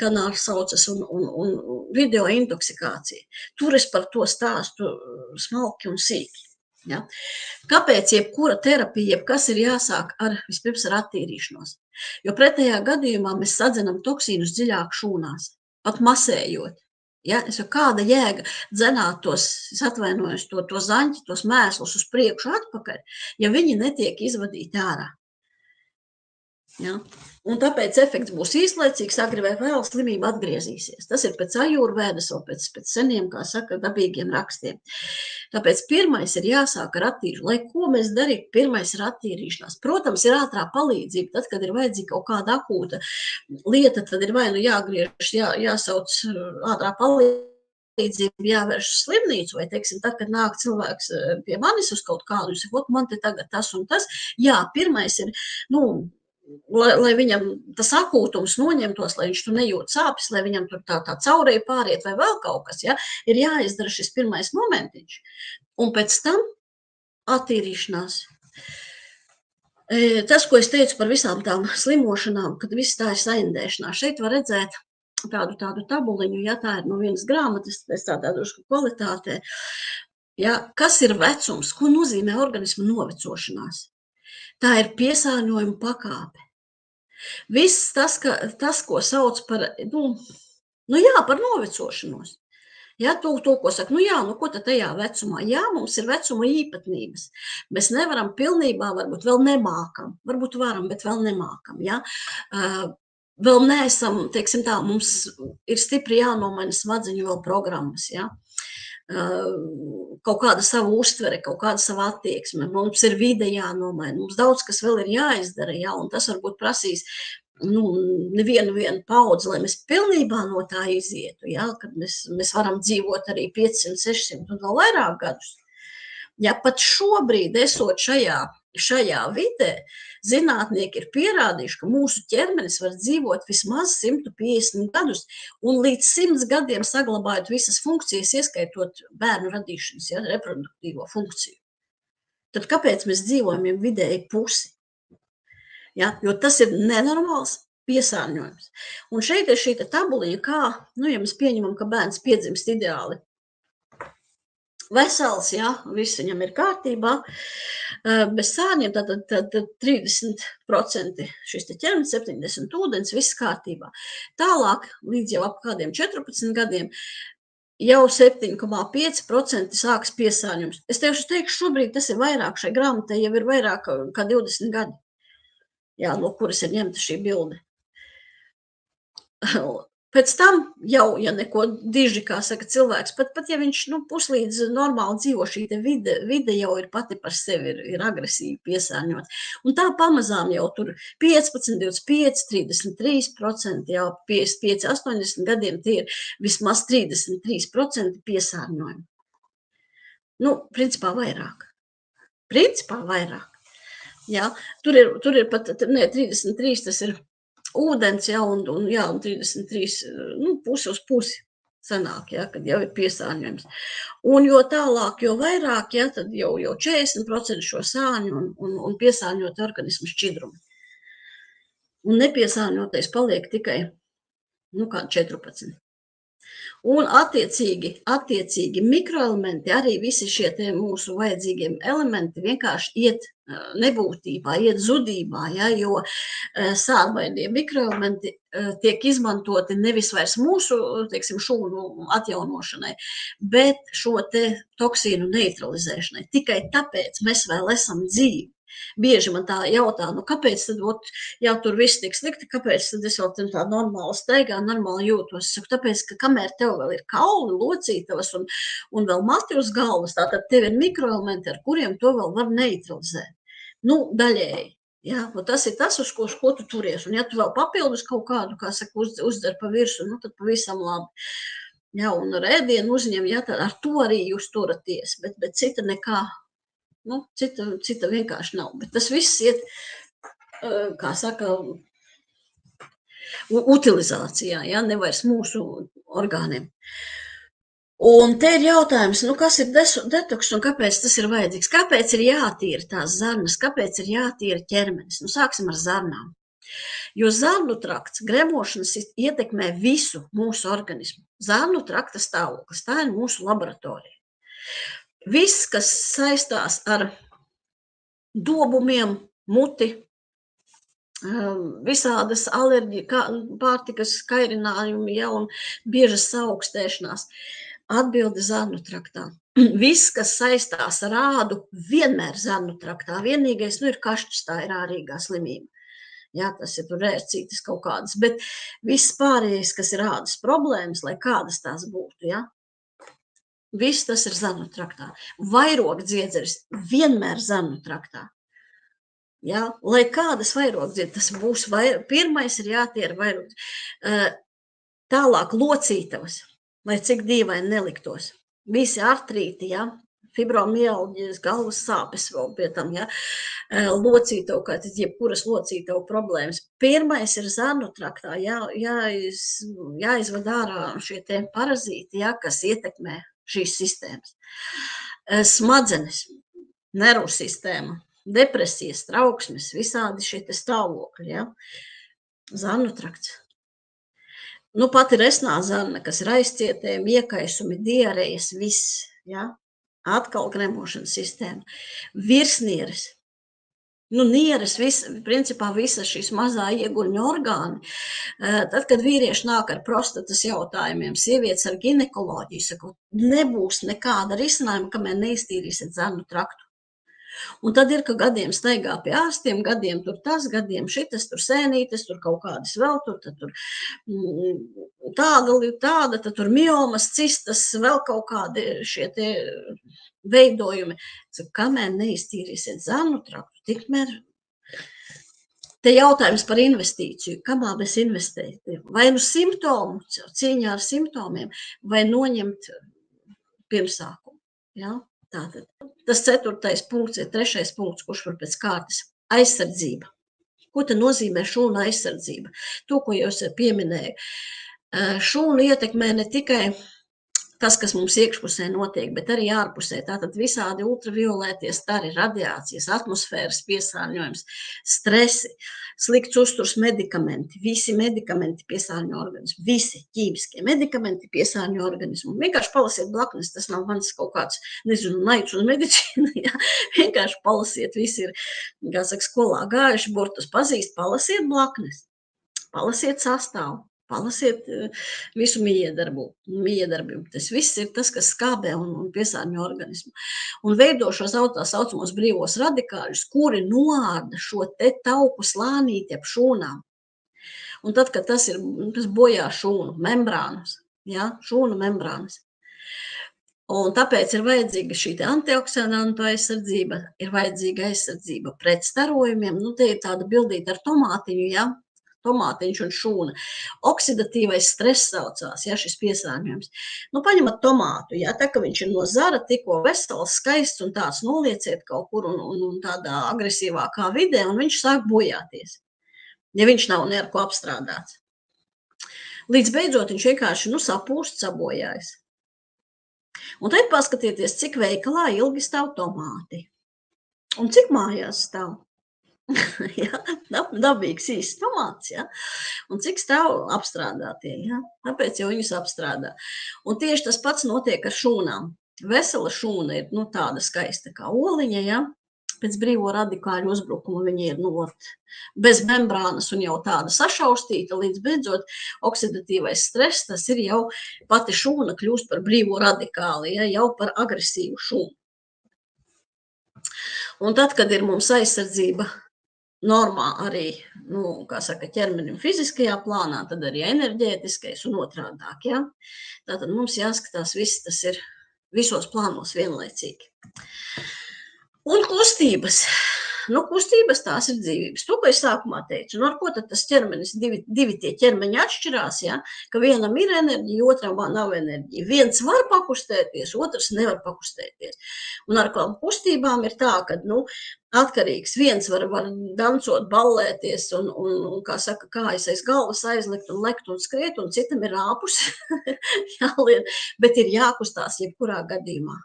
kanāls saucas un video intoksikācija. Tur es par to stāstu smalki un sīki. Ja? Kāpēc jebkura terapija, jebkas ir jāsāk vispirms ar attīrīšanos? Jo pretējā gadījumā mēs sadzenam toksīnus dziļāk šūnās, pat masējot. Ja, es jau kāda jēga dzenāt tos, es atvainojos, to zaņķi, tos mēslus uz priekšu atpakaļ, ja viņi netiek izvadīti ārā. Ja? Un tāpēc efekts būs īslaicīgs, agri vai vēl slimība atgriezīsies. Tas ir pēc ajurvēdas, vai pēc seniem, kā saka, dabīgiem rakstiem. Tāpēc pirmais ir jāsāk ar attīrīšanu. Lai ko mēs darītu, pirmais ir attīrīšanās. Protams, ir ātrā palīdzība. Tad, kad ir vajadzīga kaut kāda akūta lieta, tad ir vai nu jāgriež, jāsauc ātrā palīdzība, jāvērš uz slimnīcu, vai, teiksim, tad, kad nāk cilvēks pie manis uz kaut kādu, saka, man te tagad tas un tas. Jā, pirmais ir, lai viņam tas akūtums noņemtos, lai viņš tur nejūt sāpes, lai viņam tur tā caureja pāriet vai vēl kaut kas, ja, ir jāizdara šis pirmais momentiņš. Un pēc tam attīrīšanās. Tas, ko es teicu par visām tām slimošanām, kad viss tā ir saindēšanās, šeit var redzēt tādu tabuliņu, ja tā ir no vienas grāmatas, es tādā drusku kvalitātē. Ja, kas ir vecums? Ko nozīmē organisma novecošanās? Tā ir piesārņojuma pakāpe. Viss tas, ko sauc par, par novecošanos. Ja, to, ko saka, ko tad tajā vecumā? Jā, mums ir vecuma īpatnības. Mēs nevaram pilnībā, varbūt vēl nemākam. Varbūt varam, bet vēl nemākam. Ja? Vēl neesam, teiksim tā, mums ir stipri jānomaina smadzeņu vēl programmas. Ja? Kaut kāda sava uztvere, kaut kāda sava attieksme. Mums ir vide jānomaina. Mums daudz, kas vēl ir jāizdara, ja? Un tas varbūt prasīs nevienu paudzi, lai mēs pilnībā no tā izietu, ja? Kad mēs varam dzīvot arī 500, 600 un vēl vairāk gadus. Ja pat šobrīd, esot šajā vidē, zinātnieki ir pierādījuši, ka mūsu ķermenis var dzīvot vismaz 150 gadus un līdz 100 gadiem saglabājot visas funkcijas, ieskaitot bērnu radīšanas, ja, reproduktīvo funkciju. Tad kāpēc mēs dzīvojam jau vidēji pusi? Ja, jo tas ir nenormāls piesārņojums. Un šeit ir šī tabuliņa, kā, ja mēs pieņemam, ka bērns piedzimst ideāli vesels, ja, viss viņam ir kārtībā, bez sārņiem, tad 30% šis te ķermenis, 70% ūdens, viss kārtībā. Tālāk, līdz jau ap kādiem 14 gadiem, jau 7,5% sāks piesārņums. Es teikšu, šobrīd tas ir vairāk, šai grāmatai jau ir vairāk kā 20 gadi, jā, no kuras ir ņemta šī bilde. Pēc tam jau, ja neko diži, kā saka cilvēks, pat ja viņš puslīdz normāli dzīvo, šī te vide jau ir pati par sevi ir agresīvi piesārņot. Un tā pamazām jau tur 15, 25, 33%, jau 55, 80 gadiem tie ir vismaz 33% piesārņojumi. Principā vairāk. Jā, tur ir pat, 33, tas ir ūdens, ja, un 33, pusi uz pusi sanāk, ja, kad jau ir piesārņojums. Un jo tālāk, jo vairāk, ja, tad jau 40% šo sāņu un piesārņot organismu šķidrumu. Un nepiesārņotais paliek tikai, kā 14. Un attiecīgi mikroelementi, arī visi šie mūsu vajadzīgie elementi vienkārši iet nebūtībā, iet zudībā, ja, jo sālvainie mikroelementi tiek izmantoti nevis vairs mūsu, teiksim, šūnu atjaunošanai, bet šo te toksīnu neutralizēšanai. Tikai tāpēc mēs vēl esam dzīvi. Bieži man tā jautā, kāpēc tad, ja tur viss tik slikti, kāpēc tad es vēl tā normāli staigā, normāli jūtos? Es saku, tāpēc, ka kamēr tev vēl ir kauli, locītavas un vēl mati uz galvas, tātad tev ir mikroelementi, ar kuriem to vēl var neutralizēt. Daļēji. Ja, tas ir tas, uz ko tu turies. Un ja tu vēl papildus kaut kādu, kā saka, uzdzer pa virsu, tad pavisam labi. Ja, un ar ēdienu uzņem, ja, tad ar to arī jūs turaties, bet cita nekā. Cita vienkārši nav, bet tas viss iet, kā saka, utilizācijā, ja, nevairs mūsu orgāniem. Un te ir jautājums, kas ir detoks un kāpēc tas ir vajadzīgs? Kāpēc ir jātīra tās zarnas? Kāpēc ir jātīra ķermenis? Sāksim ar zarnām. Jo zarnu trakts, gremošanas ietekmē visu mūsu organismu. Zarnu trakta stāvoklis, tā ir mūsu laboratorija. Viss, kas saistās ar dobumiem, muti, visādas alerģija, pārtikas kairinājumi, ja, un biežas saaugstēšanās. Atbilde zarnu traktā. Viss, kas saistās ar ādu, vienmēr zarnu traktā. Vienīgais, ir kašķis, tā ir ārīgā slimība. Jā, tas ir tur rērcītis kaut kādas, bet viss pārējais, kas ir ādas problēmas, lai kādas tās būtu, ja, viss tas ir zarnu traktā. Vairogdziedzeris vienmēr zarnu traktā. Ja, lai kādas vairogdziedzeris, tas būs pirmais ir jātier vairogdziedzeris. Tālāk locītavas, lai cik dīvaini neliktos. Visi artrīti, ja, fibromialģijas, galvas sāpes vēl pie tam, ja, locītavu, kā tas jebkuras locītavu problēmas. Pirmais ir zarnu traktā, jāizved ārā šie tie parazīti, ja, kas ietekmē šīs sistēmas. Smadzenes, nervu sistēma, depresijas, trauksmes, visādi šie te stāvokļi, ja, zarnu trakts. Pati resnā zarna, kas ir aizcietējumi, iekaisumi, diarejas, viss, ja, atkal gremošanas sistēma. Virsnieres, nieres, principā visas šīs mazā ieguļņa orgāni. Tad, kad vīrieši nāk ar prostatas jautājumiem, sievietes ar ginekoloģiju, saka, nebūs nekāda risinājuma, kamēr neiztīrīsiet zarnu traktu. Un tad ir, ka gadiem staigā pie ārstiem, gadiem tur tas, gadiem šitas, tur sēnītes, tur kaut kādas vēl, tad tur tāda, tad tur miomas, cistas, vēl kaut kādi šie tie veidojumi. Kamēr neiztīrīsiet zarnu traktu, tikmēr te jautājums par investīciju, kamā mēs investējam? Vai simptomu, cīņā ar simptomiem, vai noņemt pirmsākumu, ja? Tātad. Tas 4. punkts ir 3. punkts, kurš var pēc kārtas. Aizsardzība. Ko te nozīmē šūna aizsardzība? To, ko jau es pieminēju. Šūnu ietekmē ne tikai tas, kas mums iekšpusē notiek, bet arī ārpusē. Tātad visādi ultravioletie stari, radiācijas, atmosfēras piesārņojums, stresi, slikts uzturs medikamenti. Visi medikamenti piesārņo organismu. Visi ķīmiskie medikamenti piesārņo organismu. Vienkārši palasiet blaknes, tas nav mans kaut kāds, naids uz medicīnu. Ja? Vienkārši palasiet, visi ir, kā saka, skolā gājuši, burtus pazīst, palasiet blaknes, palasiet sastāvu. Palasiet visu miedarbu. Tas viss ir tas, kas skābē un piesārņo organismu. Un veido šos tā saucamos brīvos radikāļus, kuri noārda šo te tauku slānīti ap šūnām. Un tad, kad tas bojā šūnu membrānas, ja, šūnu membrānas. Un tāpēc ir vajadzīga šī antioksidantu aizsardzība, ir vajadzīga aizsardzība pret starojumiem. Te ir tāda bildīta ar tomātiņu, ja. Tomātiņš un šūna. Oksidatīvais stress saucās, ja, šis piesārņojums. Paņemat tomātu, ja, tā, ka viņš ir no zara, tikko vesels, skaists un tāds, nolieciet kaut kur un tādā agresīvākā vidē, un viņš sāk bojāties, ja viņš nav ne ar ko apstrādāts. Līdz beidzot viņš vienkārši, sapūst, sabojājas. Un tad paskatieties, cik veikalā ilgi stāv tomāti. Un cik mājās stāv. Ja, dabīgs īsts tomāts, ja, un cik stāv apstrādātie, ja, tāpēc jau viņus apstrādā. Un tieši tas pats notiek ar šūnām. Vesela šūna ir, tāda skaista kā oliņa, ja, pēc brīvo radikāļu uzbrukuma viņa ir, bez membrānas un jau tāda sašaustīta, līdz beidzot oksidatīvais stress, tas ir jau pati šūna kļūst par brīvo radikāli, ja, jau par agresīvu šūnu. Un tad, kad ir mums aizsardzība normā arī, kā saka, ķermenim fiziskajā plānā, tad arī enerģētiskais un otrādāk, ja. Tātad mums jāskatās viss, tas ir visos plānos vienlaicīgi. Un kustības. Kustības tās ir dzīvības. To, ko es sākumā teicu, ar ko tad tas ķermenis, divi tie ķermeņi atšķirās, ja, ka vienam ir enerģija, otram nav enerģija. Viens var pakustēties, otrs nevar pakustēties. Un ar kustībām ir tā, ka, atkarīgs. Viens var dancot, ballēties un kā saka, kājas aiz galvas aizlikt un lekt un skriet, un citam ir āpus jālien, bet ir jākustās jebkurā gadījumā.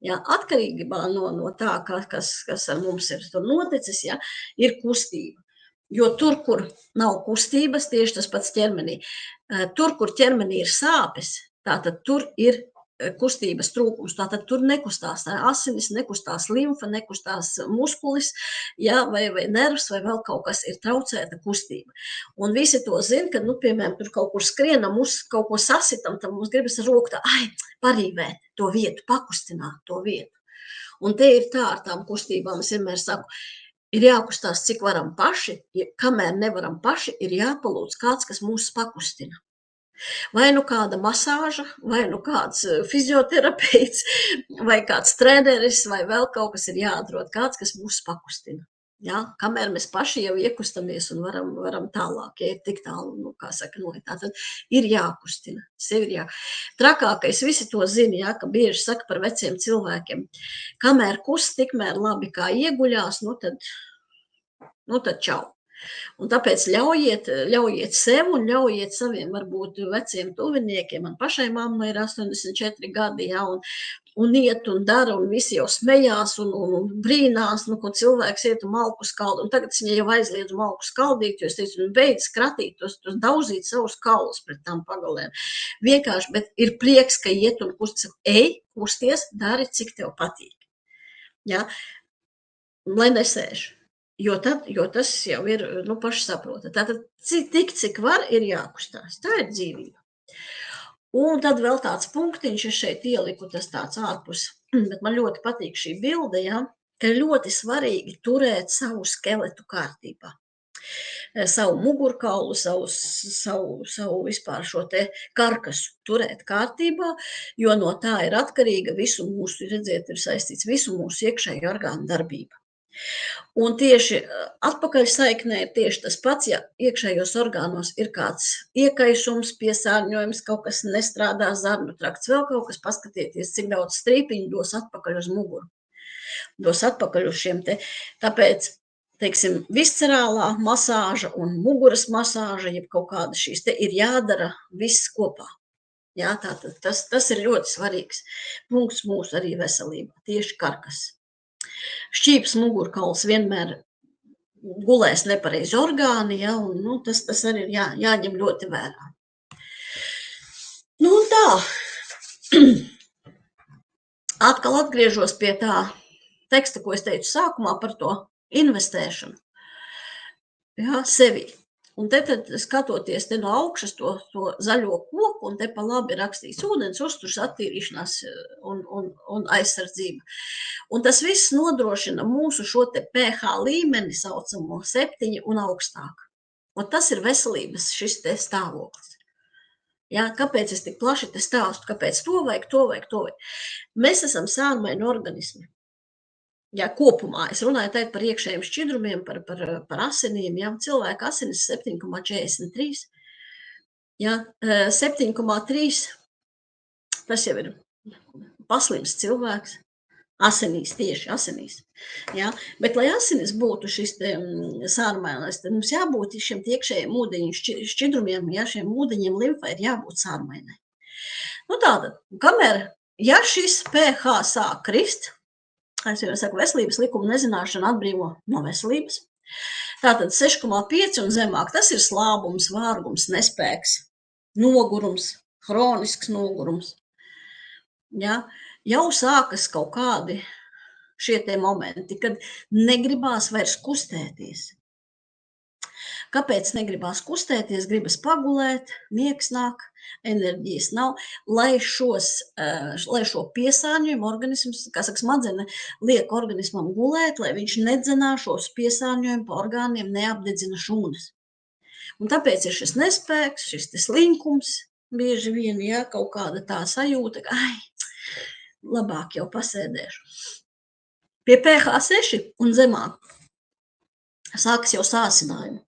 Ja, atkarībā no tā, kas ar mums ir tur noticis, ja, ir kustība. Jo tur, kur nav kustības, tieši tas pats ķermenī, tur, kur ķermenī ir sāpes, tātad tur ir kustības trūkums. Tātad tur nekustās asinis, nekustās limfa, nekustās muskulis, ja, vai nervs, vai vēl kaut kas ir traucēta kustība. Un visi to zina, ka, piemēram, tur kaut kur skrienam, kaut ko sasitam, tad mums gribas rokt, parīvēt to vietu, pakustināt to vietu. Un te ir tā ar tām kustībām, es vienmēr saku, ir jākustās, cik varam paši, kamēr nevaram paši, ir jāpalūdz kāds, kas mūs pakustina. Vai nu kāda masāža, vai nu kāds fizioterapeits, vai kāds treneris, vai vēl kaut kas ir jāatrod kāds, kas mūs pakustina. Ja? Kamēr mēs paši jau iekustamies un varam tālāk, ja ir tik tālu, kā saka, tātad ir jākustina. Sevi ir Trakākais, visi to zina, ja, ka bieži saka par veciem cilvēkiem, kamēr kust, tikmēr labi kā ieguļās, tad čau. Un tāpēc ļaujiet sev un ļaujiet saviem varbūt veciem tuviniekiem. Man pašai mammai ir 84 gadi, ja, un iet un dara, un visi jau smējās un brīnās, ko cilvēks iet un malku skaldu. Un tagad es viņai jau aizliedzu malku skaldīt, jo es teicu, beidz kratīt, tos dauzīt savus kaulus pret tām pagalēm. Vienkārši, bet ir prieks, ka iet un kusties, dari, cik tev patīk. Ja? Lai nesēž. Jo tas jau ir, paši saprota. Tātad tik, cik var, ir jākustās. Tā ir dzīvība. Un tad vēl tāds punktiņš, es šeit ieliku, tas tāds ārpus, bet man ļoti patīk šī bilde, ja, ka ļoti svarīgi turēt savu skeletu kārtībā. Savu mugurkaulu, savu vispār šo te karkasu turēt kārtībā, jo no tā ir atkarīga visu mūsu, redziet, ir saistīts visu mūsu iekšējo orgānu darbību. Un tieši atpakaļsaiknē ir tieši tas pats, ja iekšējos orgānos ir kāds iekaisums, piesārņojums, kaut kas nestrādā, zarnu trakts, vēl kaut kas, paskatieties, cik daudz strīpiņu dos atpakaļ uz muguru. Dos atpakaļ uz šiem te. Tāpēc, teiksim, viscerālā masāža un muguras masāža, jeb kaut kāda šīs te ir jādara viss kopā. Jā, tātad tas ir ļoti svarīgs punkts mūsu arī veselībā, tieši karkas. Šķīps mugurkauls vienmēr gulēs nepareizi orgāni, ja, un tas arī ir jāņem ļoti vērā. Un tā, atkal atgriežos pie tā teksta, ko es teicu sākumā par to investēšanu, ja, sevī. Un te skatoties te no augšas to zaļo koku, un te pa labi rakstīts ūdens uzturs, attīrīšanās un aizsardzība. Un tas viss nodrošina mūsu šo te pH līmeni, saucamo 7 un augstāk. Un tas ir veselības šis te stāvoklis. Ja, kāpēc es tik plaši te stāstu, kāpēc to vajag? Mēs esam sārmaini organismi. Ja, kopumā es runāju tagad par iekšējiem šķidrumiem, par asinīm, ja, cilvēka asinis 7,43, ja, 7,3, tas jau ir paslims cilvēks, asinīs, tieši asinīs, ja, bet lai asinis būtu šis te sārmainais, tad mums jābūt šiem iekšējiem ūdeņu šķidrumiem, ja, šiem ūdeņiem limfai ir jābūt sārmainai. Tātad, kamēr, ja šis pH sāk krist, es jau saku, veselības likuma nezināšana atbrīvo no veselības. Tātad 6,5 un zemāk, tas ir slābums, vārgums, nespēks, nogurums, hronisks nogurums. Ja? Jau sākas kaut kādi šie tie momenti, kad negribās vairs kustēties. Kāpēc negribās kustēties? Gribas pagulēt, miegs nāk, enerģijas nav, lai šo piesārņojumu organisms, kā saka, smadzenes liek organismam gulēt, lai viņš nedzenā šos piesārņojumu pa orgāniem, neapdedzina šūnas. Un tāpēc ir šis nespēks, šis slinkums, bieži vien, ja, kaut kāda tā sajūta, ka, labāk jau pasēdēšu. Pie pH 6 un zemāk sākas jau sāsinājumi.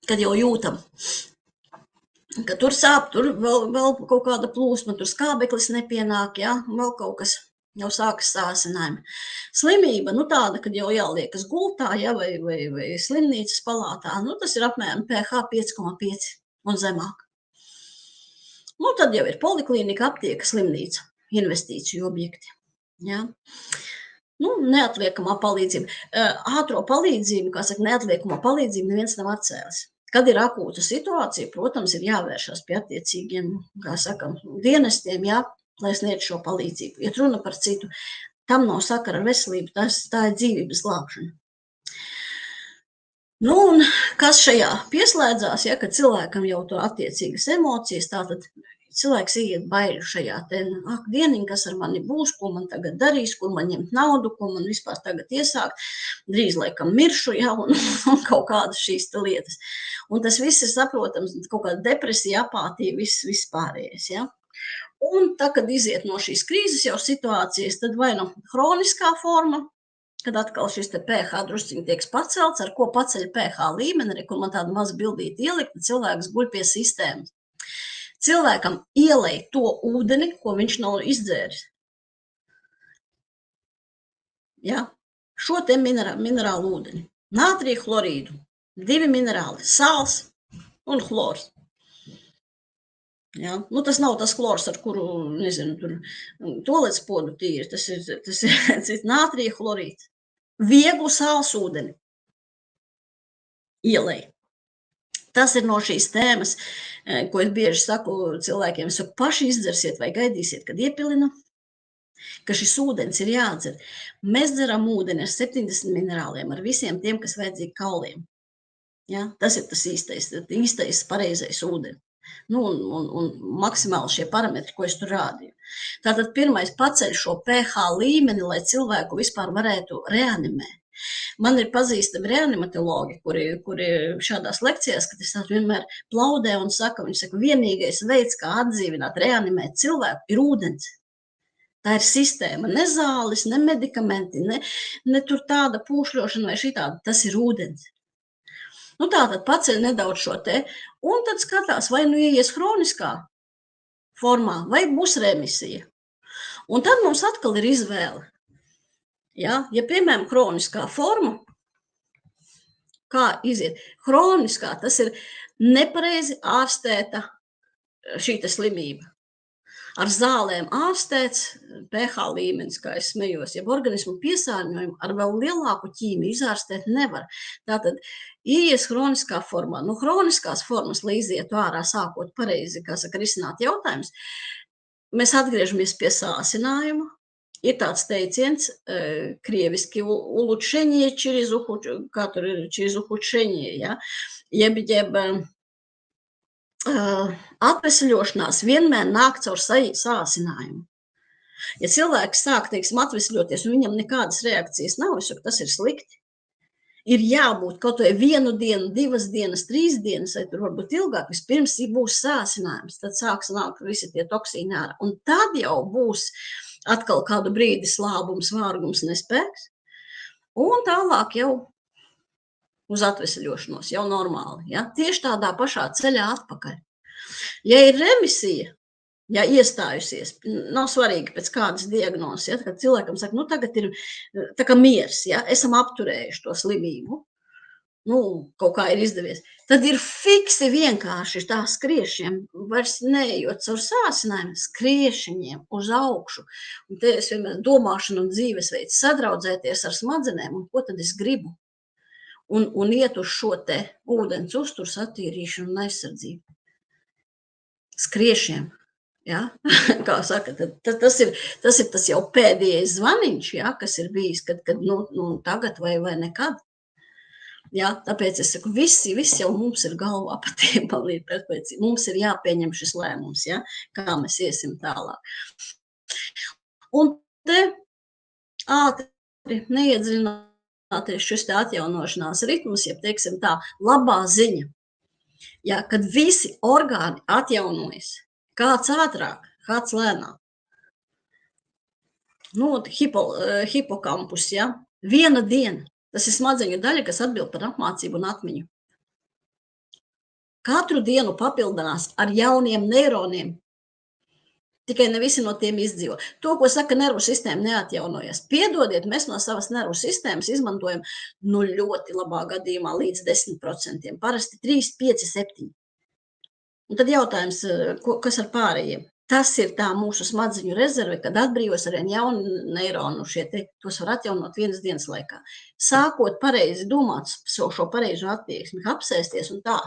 Kad jau jūtam, ka tur sāp, tur vēl kaut kāda plūsma, tur skābeklis nepienāk, ja, vēl kaut kas jau sākas sāsinājumi. Slimība, tāda, kad jau jāliekas gultā, ja, vai slimnīcas palātā, tas ir apmēram pH 5,5 un zemāk. Tad jau ir poliklinika, aptieka, slimnīca, investīciju objekti, ja. Neatliekamā palīdzība. Ātro palīdzību, kā saka, neatliekamā palīdzība neviens nav atcēlis. Kad ir akūta situācija, protams, ir jāvēršas pie attiecīgiem, kā sakam, dienestiem, jā, lai sniedz šo palīdzību. Ja runa par citu, tam nav sakara ar veselību, tā ir dzīvības glābšana. Nu, un kas šajā pieslēdzās, ja, kad cilvēkam jau to attiecīgas emocijas, tātad cilvēks iet baiļu šajā te, ak, dieniņ, kas ar mani būs, ko man tagad darīs, kur man ņemt naudu, ko man vispār tagad iesākt, drīz laikam miršu, ja, un kaut kādas šīs te lietas. Un tas viss ir saprotams, kaut kāda depresija, apātija, viss pārējais, ja. Un tā, kad iziet no šīs krīzes jau situācijas, tad vai nu hroniskā forma, kad atkal šis te pH drusciņi tiek pacelts, ar ko paceļ pH līmeni, kur man tāda maza bildīte ielikt, cilvēks guļ pie sistēmas. Cilvēkam ielej to ūdeni, ko viņš nav izdzēris. Ja? Šo te minerālu ūdeni. Nātrija chlorīdu, 2 minerāli, sāls un chlors. Ja? Nu, tas nav tas chlors, ar kuru, nezinu, tur tolets podu tīri, tas ir nātrija chlorīds. Vieglu sāls ūdeni ielej. Tas ir no šīs tēmas, ko es bieži saku cilvēkiem, es saku, paši izdzersiet vai gaidīsiet, kad iepilina, ka šis ūdens ir jādzer. Mēs dzeram ūdeni ar 70 minerāliem, ar visiem tiem, kas vajadzīgi kauliem. Ja? Tas ir tas īstais pareizais ūdeni. Nu, un maksimāli šie parametri, ko es tur rādīju. Tātad pirmais paceļ šo pH līmeni, lai cilvēku vispār varētu reanimēt. Man ir pazīstami reanimatologi, kuri šādās lekcijās, kad es vienmēr plaudē un saka, viņi saka, vienīgais veids, kā atdzīvināt, reanimēt cilvēku, ir ūdens. Tā ir sistēma, ne zāles, ne medikamenti, ne tur tāda pūšļošana vai šitāda, tas ir ūdens. Nu tātad paceļ nedaudz šo te, un tad skatās, vai nu ieies hroniskā formā, vai būs remisija. Un tad mums atkal ir izvēle. Ja piemēram, hroniskā forma, kā iziet? Hroniskā, tas ir nepareizi ārstēta šī slimība. Ar zālēm ārstēts pH līmenis, kā es smejos, jeb organismu piesārņojumu ar vēl lielāku ķīmiju izārstēt nevar. Tātad ieies hroniskā formā. Nu, hroniskās formas, lai izietu ārā sākot pareizi, kā saka, risināt jautājums, mēs atgriežamies pie sāsinājuma. Ir tāds teiciens, krieviski ulučenie, kā tur ir čirizuhučenie, ja? Jeb atvesļošanās vienmēr nāk caur sāsinājumu. Ja cilvēks sāk, teiksim, atvesļoties un viņam nekādas reakcijas nav, es saku, tas ir slikti. Ir jābūt kaut vai 1 dienu, 2 dienas, 3 dienas, vai tur varbūt ilgāk, vispirms būs sāsinājums, tad sāks nākt visi tie toksīni ārā. Un tad jau būs atkal kādu brīdi slābums, vārgums, nespēks, un tālāk jau uz atvesļošanos, jau normāli. Ja? Tieši tādā pašā ceļā atpakaļ. Ja ir remisija, ja iestājusies, nav svarīgi pēc kādas diagnozes, ja? Kad cilvēkam saka, nu tagad ir tā kā miers, ja? Esam apturējuši to slimību, nu kaut kā ir izdevies, tad ir fiksi vienkārši tā skriešiem, vairs neejot caur sāsinājumu, skriešiņiem uz augšu. Un te es vienmēr domāšanu un dzīvesveids sadraudzēties ar smadzenēm, un ko tad es gribu? Un iet uz šo te ūdens uzturs attīrīšanu un aizsardzību. Skriešiem, ja? Kā saka, tas ir tas jau pēdējais zvaniņš, ja? Kas ir bijis, kad nu tagad vai nekad. Ja? Tāpēc es saku, visi jau mums ir galvā pa tiem palīdz, mums ir jāpieņem šis lēmums, ja? Kā mēs iesim tālāk. Un te ātri neiedziļināt šis te atjaunošanās ritmus, ja teiksim tā, labā ziņa. Ja, kad visi orgāni atjaunojas, kāds ātrāk, kāds lēnāk. Nu, hipokampus, ja, 1 diena, tas ir smadzeņu daļa, kas atbild par apmācību un atmiņu. Katru dienu papildinās ar jauniem neironiem. Tikai ne visi no tiem izdzīvo. To, ko saka, nervu sistēma neatjaunojas. Piedodiet, mēs no savas nervu sistēmas izmantojam ļoti labā gadījumā līdz 10%. Parasti 3, 5, 7. Un tad jautājums, kas ar pārējiem? Tas ir tā mūsu smadziņu rezerve, kad atbrīvos arvien jauni neironu tos var atjaunot vienas dienas laikā. Sākot pareizi domāt šo pareizo attieksmi, apsēsties un tā.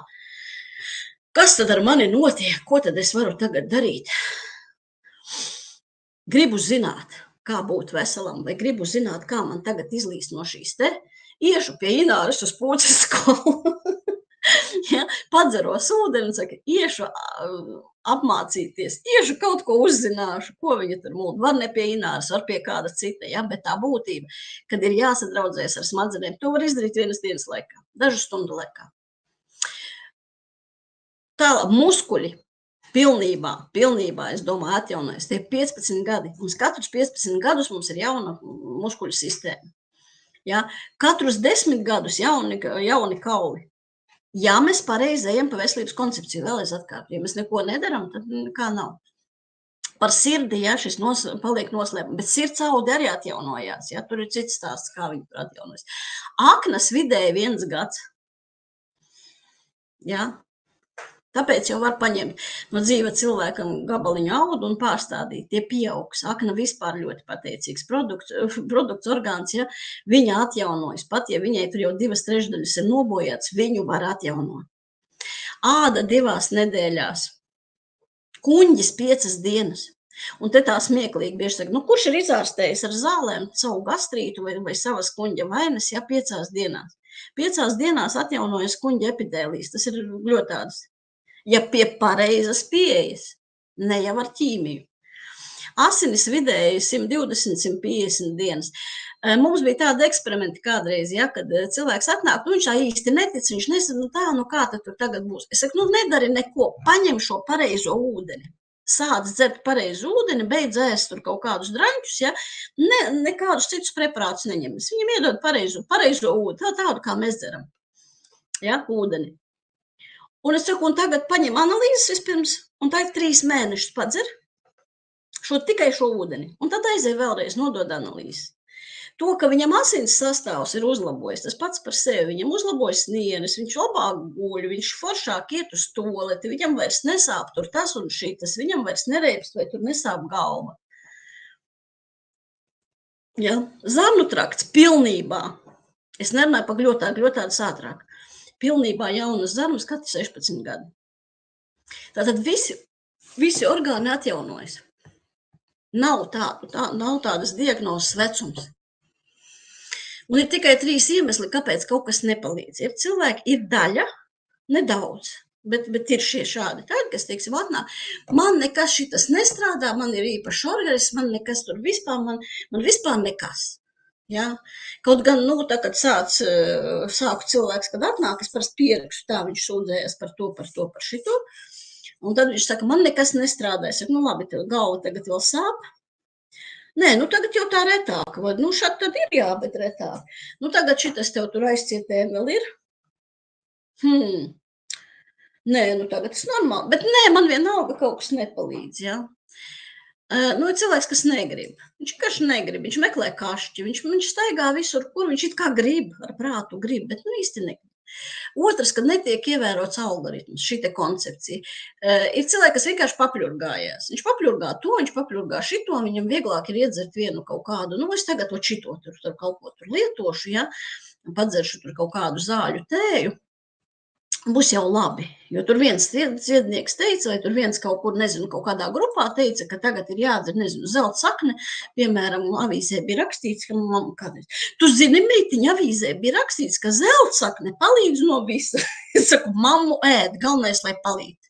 Kas tad ar mani notiek? Ko tad es varu tagad darīt? Gribu zināt, kā būt veselam, vai gribu zināt, kā man tagad izlīst no šīs te. Iešu pie Ināras uz Pūces skolu. Ja, padzeros ūdeni un saka, iešu apmācīties, iešu kaut ko uzzināšu, ko viņa tur mūd. Var ne pie Ināras, var pie kāda cita, ja, bet tā būtība, kad ir jāsadraudzēs ar smadzenēm, to var izdarīt vienas dienas laikā, dažu stundu laikā. Tālāk, muskuļi pilnībā, es domāju, atjaunojas. Tie 15 gadi. Mums katrus 15 gadus mums ir jauna muskuļu sistēma. Ja? Katrus 10 gadus jauni kauli. Ja mēs pareizi ejam pa veselības koncepciju, vēlreiz atkārtoju, ja mēs neko nedaram, tad nekā nav. Par sirdi, ja, šis paliek noslēpums, bet sirds audi arī atjaunojās, ja, tur ir cits stāsts, kā viņi tur atjaunojas. Aknas vidēji 1 gads, ja, tāpēc jau var paņemt no dzīva cilvēkam gabaliņu audu un pārstādīt, tie pieaugs. Akna vispār ļoti pateicīgs produkts orgāns, ja viņa atjaunojas, pat ja viņai tur jau 2/3 ir nobojāts, viņu var atjaunot. Āda 2 nedēļās, kuņģis 5 dienas. Un te tā smieklīgi bieži saka, kurš ir izārstējis ar zālēm savu gastrītu vai savas kuņģa vainas, ja 5 dienās. 5 dienās atjaunojas kuņģa epidēlijas, tas ir ļoti tāds. Ja pie pareizas pieejas, ne jau ar ķīmiju. Asinis vidēji 120–150 dienas. Mums bija tāda eksperimenti kādreiz, ja, kad cilvēks atnāk, viņš tā īsti netic, viņš nezina, kā tad tur tagad būs. Es saku, nedari neko, paņem šo pareizo ūdeni. Sāc dzert pareizu ūdeni, beidz ēst tur kaut kādus draņķus, ja, nekādus citus preparātus neņemas. Viņam iedod pareizo ūdeni, tādu, kā mēs dzeram, ja, ūdeni. Un es saku, un tagad paņem analīzes vispirms, un tagad 3 mēnešus padzer tikai šo ūdeni. Un tad aizēj vēlreiz nodod analīzes. To, ka viņam asins sastāvs ir uzlabojis, tas pats par sevi. Viņam uzlabojas snienes, viņš labāk guļ, viņš foršāk iet uz toleti, viņam vairs nesāp tur tas un šitas, viņam vairs nereipst vai tur nesāp galva. Ja? Zarnu trakts pilnībā. Es nerunāju par gļotādas ātrāk. Pilnībā jaunas zarnas katru 16 gadi. Tātad visi orgāni atjaunojas. Nav tādas diagnozes vecums. Un ir tikai 3 iemesli, kāpēc kaut kas nepalīdz. Ir cilvēki, ir daļa, nedaudz, bet ir šie šādi. Tādi, kas, teiksim, atnāk, man nekas šitas nestrādā, man ir īpašs organisms, man nekas tur vispār, man vispār nekas. Ja? Kaut gan, tā, kad sāku cilvēks, kad atnāk, es parasti pierakstu, tā viņš sūdzējas par to, par šito. Un tad viņš saka, man nekas nestrādā. Es saku, labi, tev galva tagad vēl sāp. Nē, tagad jau tā retāk. Vai, šādi tad ir bet retāk. Tagad šitas tev tur aizcietēm vēl ir. Nē, tagad tas normāli. Bet nē, man vienalga kaut kas nepalīdz, ja. Ir cilvēks, kas negrib. Viņš vienkārši negrib, viņš meklē kašķi, viņš staigā visur, kur viņš it kā grib, ar prātu grib, bet īsti negrib. Otrs, kad netiek ievērots algoritms, šī te koncepcija. Ir cilvēki, kas vienkārši papļurgājās. Viņš papļurgā to, viņš papļurgā šito, viņam vieglāk ir iedzert vienu kaut kādu, es tagad šito tur kaut ko tur lietošu, ja, padzeršu tur kaut kādu zāļu tēju. Būs jau labi, jo tur viens dziednieks teica, vai tur viens kaut kur, nezinu, kaut kādā grupā teica, ka tagad ir jādzer, nezinu, zelta sakne, piemēram, avīzē bija rakstīts, ka mamma kādreiz, tu zini, meitiņa, avīzē bija rakstīts, ka zelta sakne palīdz no visa. Es saku, mammu ēd, galvenais, lai palīdz.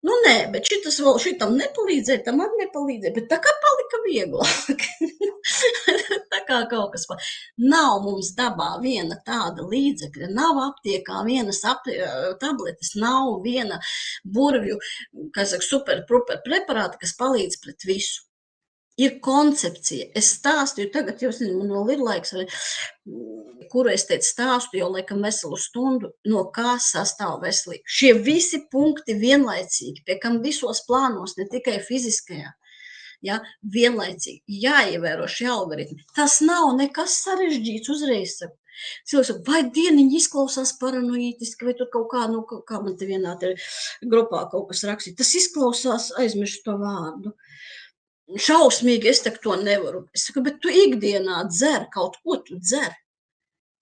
Nē, bet šitam nepalīdzēja, tam arī nepalīdzēja, bet tā kā palika vieglāk. Tā kā kaut kas nav mums dabā viena tāda līdzekļa, nav aptiekā vienas tabletes, nav viena burvju, super preparāta, kas palīdz pret visu. Ir koncepcija. Es stāstīju, tagad jūs man vēl ir laiks, kuru es teicu stāstu jau laikam veselu stundu, no kā sastāv veselība. Šie visi punkti vienlaicīgi, pie kam visos plānos, ne tikai fiziskajā, ja, vienlaicīgi jāievēro šie algoritmi. Tas nav nekas sarežģīts uzreiz. Cilvēks saka, vai dieniņi izklausās paranoītiski, vai tur kaut kā, nu, kā man te vienā te grupā kaut kas rakstīt. Tas izklausās, aizmirstu to vārdu. Šausmīgi, es tak to nevaru. Es saku, bet tu ikdienā dzer kaut ko, tu dzer.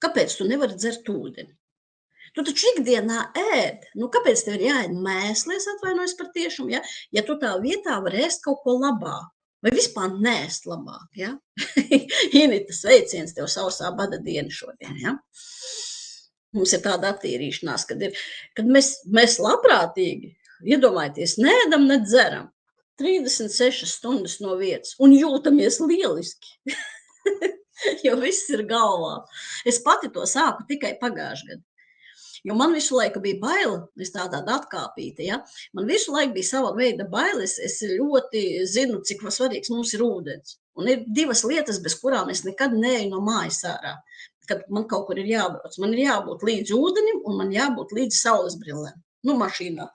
Kāpēc tu nevari dzert ūdeni? Tu taču ikdienā ēd. Nu, kāpēc tev ir jāēd mēslies, atvainojos par tiešumu, ja? Ja tu tā vietā var ēst kaut ko labāk. Vai vispār neēst labāk, ja? Inita, sveiciens tev sausā bada diena šodien, ja? Mums ir tāda attīrīšanās, kad mēs labprātīgi, iedomājieties, neēdam, ne dzeram. 36 stundas no vietas un jūtamies lieliski, jo viss ir galvā. Es pati to sāku tikai pagājušajā gadā. Jo man visu laiku bija baila, es tāda atkāpīta, ja? Man visu laiku bija sava veida bailes, es ļoti zinu, cik svarīgs mums ir ūdens. Un ir divas lietas, bez kurām es nekad neeju no mājas ārā, kad man kaut kur ir jābrauc. Man ir jābūt līdz ūdenim un man jābūt līdz saules brillēm, nu mašīnā.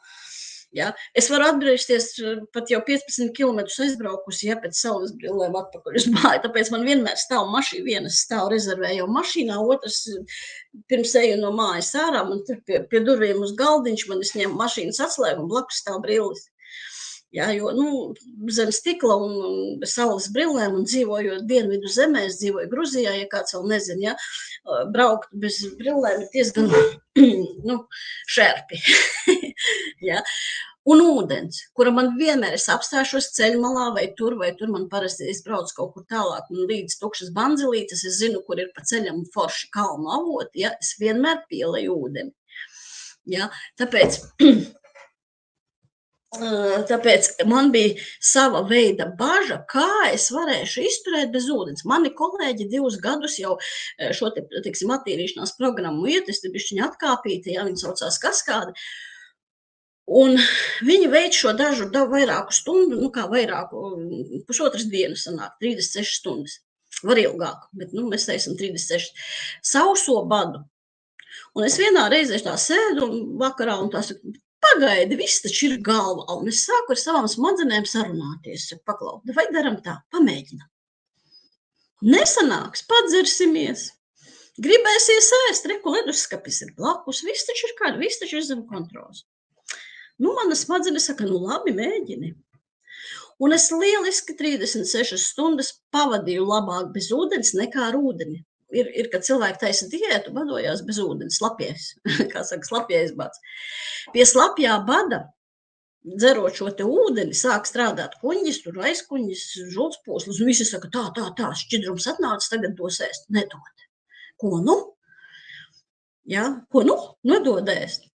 Ja? Es varu atgriezties pat jau 15 kilometrus aizbraukusi, ja pēc saules brillēm atpakaļ uz māju, tāpēc man vienmēr stāv mašīna, vienas stāv rezervēju mašīnā, otrs pirms eju no mājas ārā, man pie durvīm uz galdiņš, man es ņemu mašīnas atslēgu un blakus stāv brilles. Ja, jo, nu, zem stikla un saules brillēm un dzīvojot Dienvidu zemē, es dzīvoju Gruzijā, ja kāds vēl nezin, ja, braukt bez brillēm ir diezgan, nu, šerpi. Ja. Un ūdens, kura man vienmēr es apstāšos ceļmalā vai tur man parasti es braucu kaut kur tālāk un līdz tukšas banzelītes, es zinu, kur ir pa ceļam forši kalnu avoti, ja, es vienmēr pieleju ūdeni. Ja, Tāpēc man bija sava veida baža, kā es varēšu izturēt bez ūdens. Mani kolēģi 2 gadus jau šo te, teiksim, attīrīšanās programmu iet, es te bišķiņi atkāpīti, ja, viņi saucās Kaskāde. Un viņi veic šo dažu vairāku stundu, nu kā vairāku, pusotras dienas sanāk, 36 stundas. Var ilgāk, bet nu, mēs teiksim 36. Sauso badu. Un es vienā reizē tā sēdu vakarā un tā saku, pagaidi, viss taču ir galvā, un es sāku ar savām smadzenēm sarunāties, paklau, vai daram tā, pamēģinam. Nesanāks, padzersimies, gribēsies ēst, reku leduskapis ir blakus, viss taču ir kāda, viss taču ir zem kontrols. Nu, mana smadzenes saka, nu labi, mēģini. Un es lieliski 36 stundas pavadīju labāk bez ūdens nekā ar ūdeni. Ir, kad cilvēki taisa diētu, badojās bez ūdens, slapjais, kā saka, slapjais bads. Pie slapjā bada, dzerot šo te ūdeni, sāk strādāt kuņģis, tur aizkuņģis, žultspūslis, un visi saka, tā, šķidrums atnācis, tagad dos ēst, nedod. Ko nu? Ja, ko nu? Nedod ēst.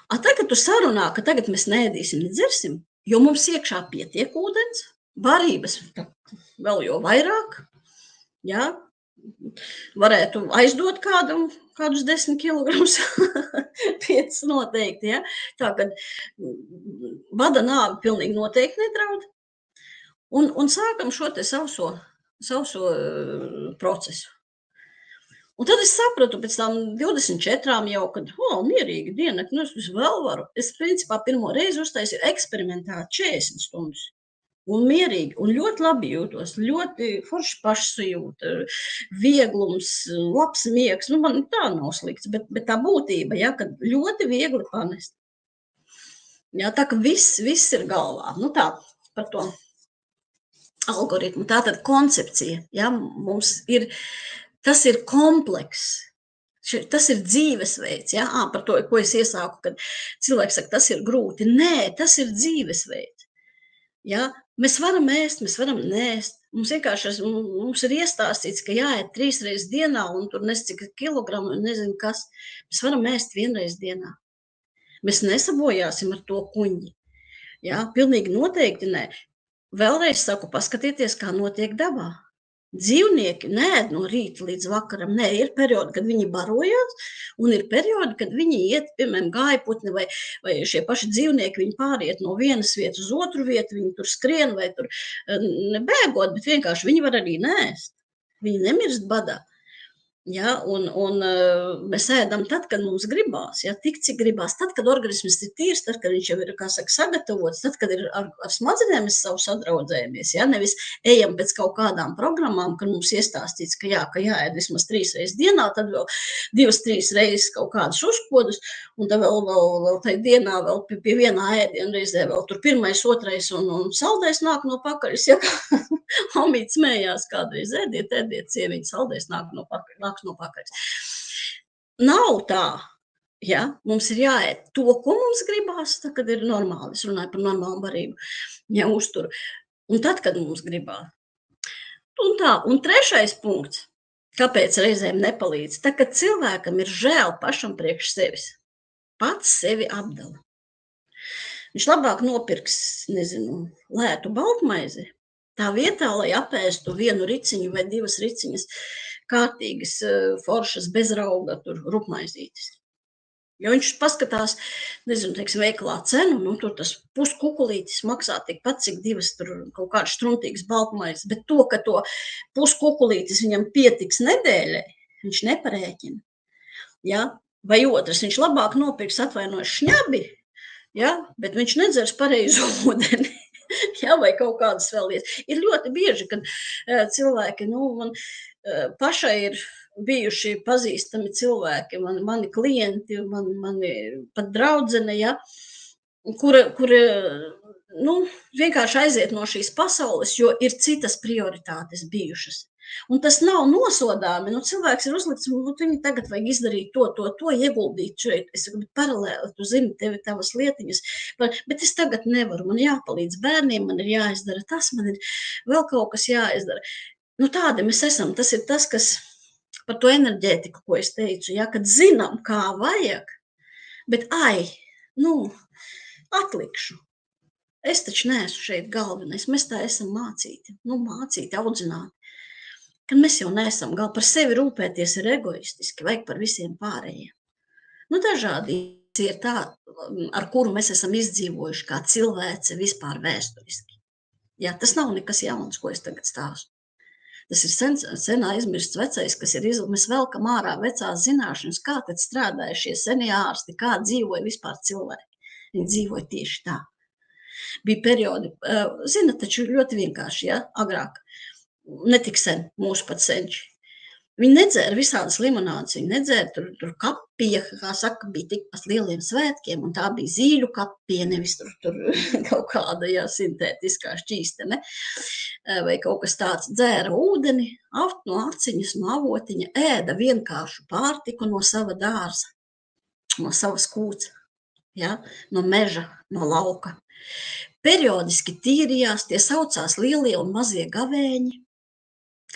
Tagad tu sarunā, ka tagad mēs neēdīsim, nedzersim, jo mums iekšā pietiek ūdens, barības vēl jo vairāk, ja, varētu aizdot kādus 10 kilogramus, 5 noteikti, ja? Tā, kad bada nāve pilnīgi noteikti nedraud. Un sākam šo te sauso procesu. Un tad es sapratu pēc tām 24 jau, kad, mierīgi diena, nu es vēl varu. Es principā pirmo reizi uztaisīju eksperimentāli 40 stundas. Un mierīgi, un ļoti labi jūtos, ļoti forši pašsajūta, vieglums, labs miegs, nu man tā nav slikts, bet tā būtība, ja, kad ļoti viegli panest. Ja, tā ka viss ir galvā, nu tā, par to algoritmu, tātad koncepcija, ja, mums ir, tas ir komplekss. Tas ir dzīvesveids, ja, par to, ko es iesāku, kad cilvēks saka, tas ir grūti. Nē, tas ir dzīvesveids. Ja, mēs varam ēst, mēs varam neēst. Mums vienkārši mums ir iestāstīts, ka jāēd 3 reizes dienā un tur cik kilogramu un nezinu kas. Mēs varam ēst 1 reizi dienā. Mēs nesabojāsim ar to kuņģi. Ja, pilnīgi noteikti nē. Vēlreiz saku, paskatieties, kā notiek dabā. Dzīvnieki neēd no rīta līdz vakaram. Nē, ir periodi, kad viņi barojās, un ir periodi, kad viņi iet, piemēram, gājputni vai šie paši dzīvnieki, viņi pāriet no vienas vietas uz otru vietu, viņi tur skrien vai tur nebēgot, bet vienkārši viņi var arī neēst. Viņi nemirst badā. Ja, un mēs ēdam tad, kad mums gribās, ja, tik cik gribās, tad, kad organisms ir tīrs, tad, kad viņš jau ir, kā saka, sagatavots, tad, kad ir ar smadzenēm mēs savu sadraudzējamies, ja, nevis ejam pēc kaut kādām programmām, kad mums iestāstīts, ka jāēd vismaz 3 reizes dienā, tad vēl 2-3 reizes kaut kādus uzkodus, un tad vēl tai dienā vēl pie vienā ēdiena reizē vēl tur 1., 2. un saldais nāk no pakaļas, ja, Omīte smējās kādreiz, ēdiet, sieviņa, saldais nāks no pakaļas. Nav tā, ja, mums ir jāēd to, ko mums gribās, tad, kad ir normāli, es runāju par normālu barību, ja, uzturu, un tad, kad mums gribās. Un tā, un 3. punkts, kāpēc reizēm nepalīdz, tad, kad cilvēkam ir žēl pašam priekš sevis, pats sevi apdala. Viņš labāk nopirks, nezinu, lētu baltmaizi, tā vietā, lai apēstu 1 riciņu vai 2 riciņas kārtīgas, foršas, bez rauga, tur rupmaizītes. Jo viņš paskatās, nezinu, teiksim, veikalā cenu, nu, tur tas puskukulītis maksā tikpat, cik 2 tur kaut kādas struntīgas baltmaizes, bet to, ka to puskukulītis viņam pietiks nedēļai, viņš neparēķina. Ja? Vai otrs, viņš labāk nopirks atvainojas šņabi, ja? Bet viņš nedzers pareizu ūdeni. Ja, vai kaut kādas vēl lietas. Ir ļoti bieži, kad cilvēki, nu, man pašai ir bijuši pazīstami cilvēki, mani klienti, mani pat draudzene, ja, kur nu, vienkārši aiziet no šīs pasaules, jo ir citas prioritātes bijušas. Un tas nav nosodāmi, nu, cilvēks ir uzlikts, nu, viņi tagad vajag izdarīt to, ieguldīt šeit, es saku, bet paralēli, tu zini, tev ir tavas lietiņas, bet es tagad nevaru, man jāpalīdz bērniem, man ir jāizdara tas, man ir vēl kaut kas jāizdara. Nu, tādi mēs esam, tas ir tas, kas par to enerģētiku, ko es teicu, ja, kad zinām, kā vajag, bet atlikšu. Es taču neesmu šeit galvenais, mēs tā esam mācīti, audzināti. Kad mēs jau neesam, gal par sevi rūpēties ir egoistiski, vajag par visiem pārējiem. Nu, dažādi ir tā, ar kuru mēs esam izdzīvojuši kā cilvēce vispār vēsturiski. Jā, tas nav nekas jauns, ko es tagad stāstu. Tas ir sen aizmirsts vecais, kas ir mēs velkam ārā vecās zināšanas, kā tad strādāja šie senie ārsti, kā dzīvoja vispār cilvēki. Viņi dzīvoja tieši tā. Bija periodi, zina, taču ļoti vienkārši, ja, agrāk. Netik sen, mūsu pat senči. Viņi nedzēra visādas limonādes, viņi nedzēra tur kapija, kā saka, bija tikpat lieliem svētkiem, un tā bija zīļu kapija, nevis tur kaut kāda, jā, sintētiskā šķīstene, vai kaut kas tāds. Dzēra ūdeni, no aciņas, no avotiņa, ēda vienkāršu pārtiku no sava dārza, no savas kūts, ja, no meža, no lauka. Periodiski tīrījās, tie saucās lielie un mazie gavēņi.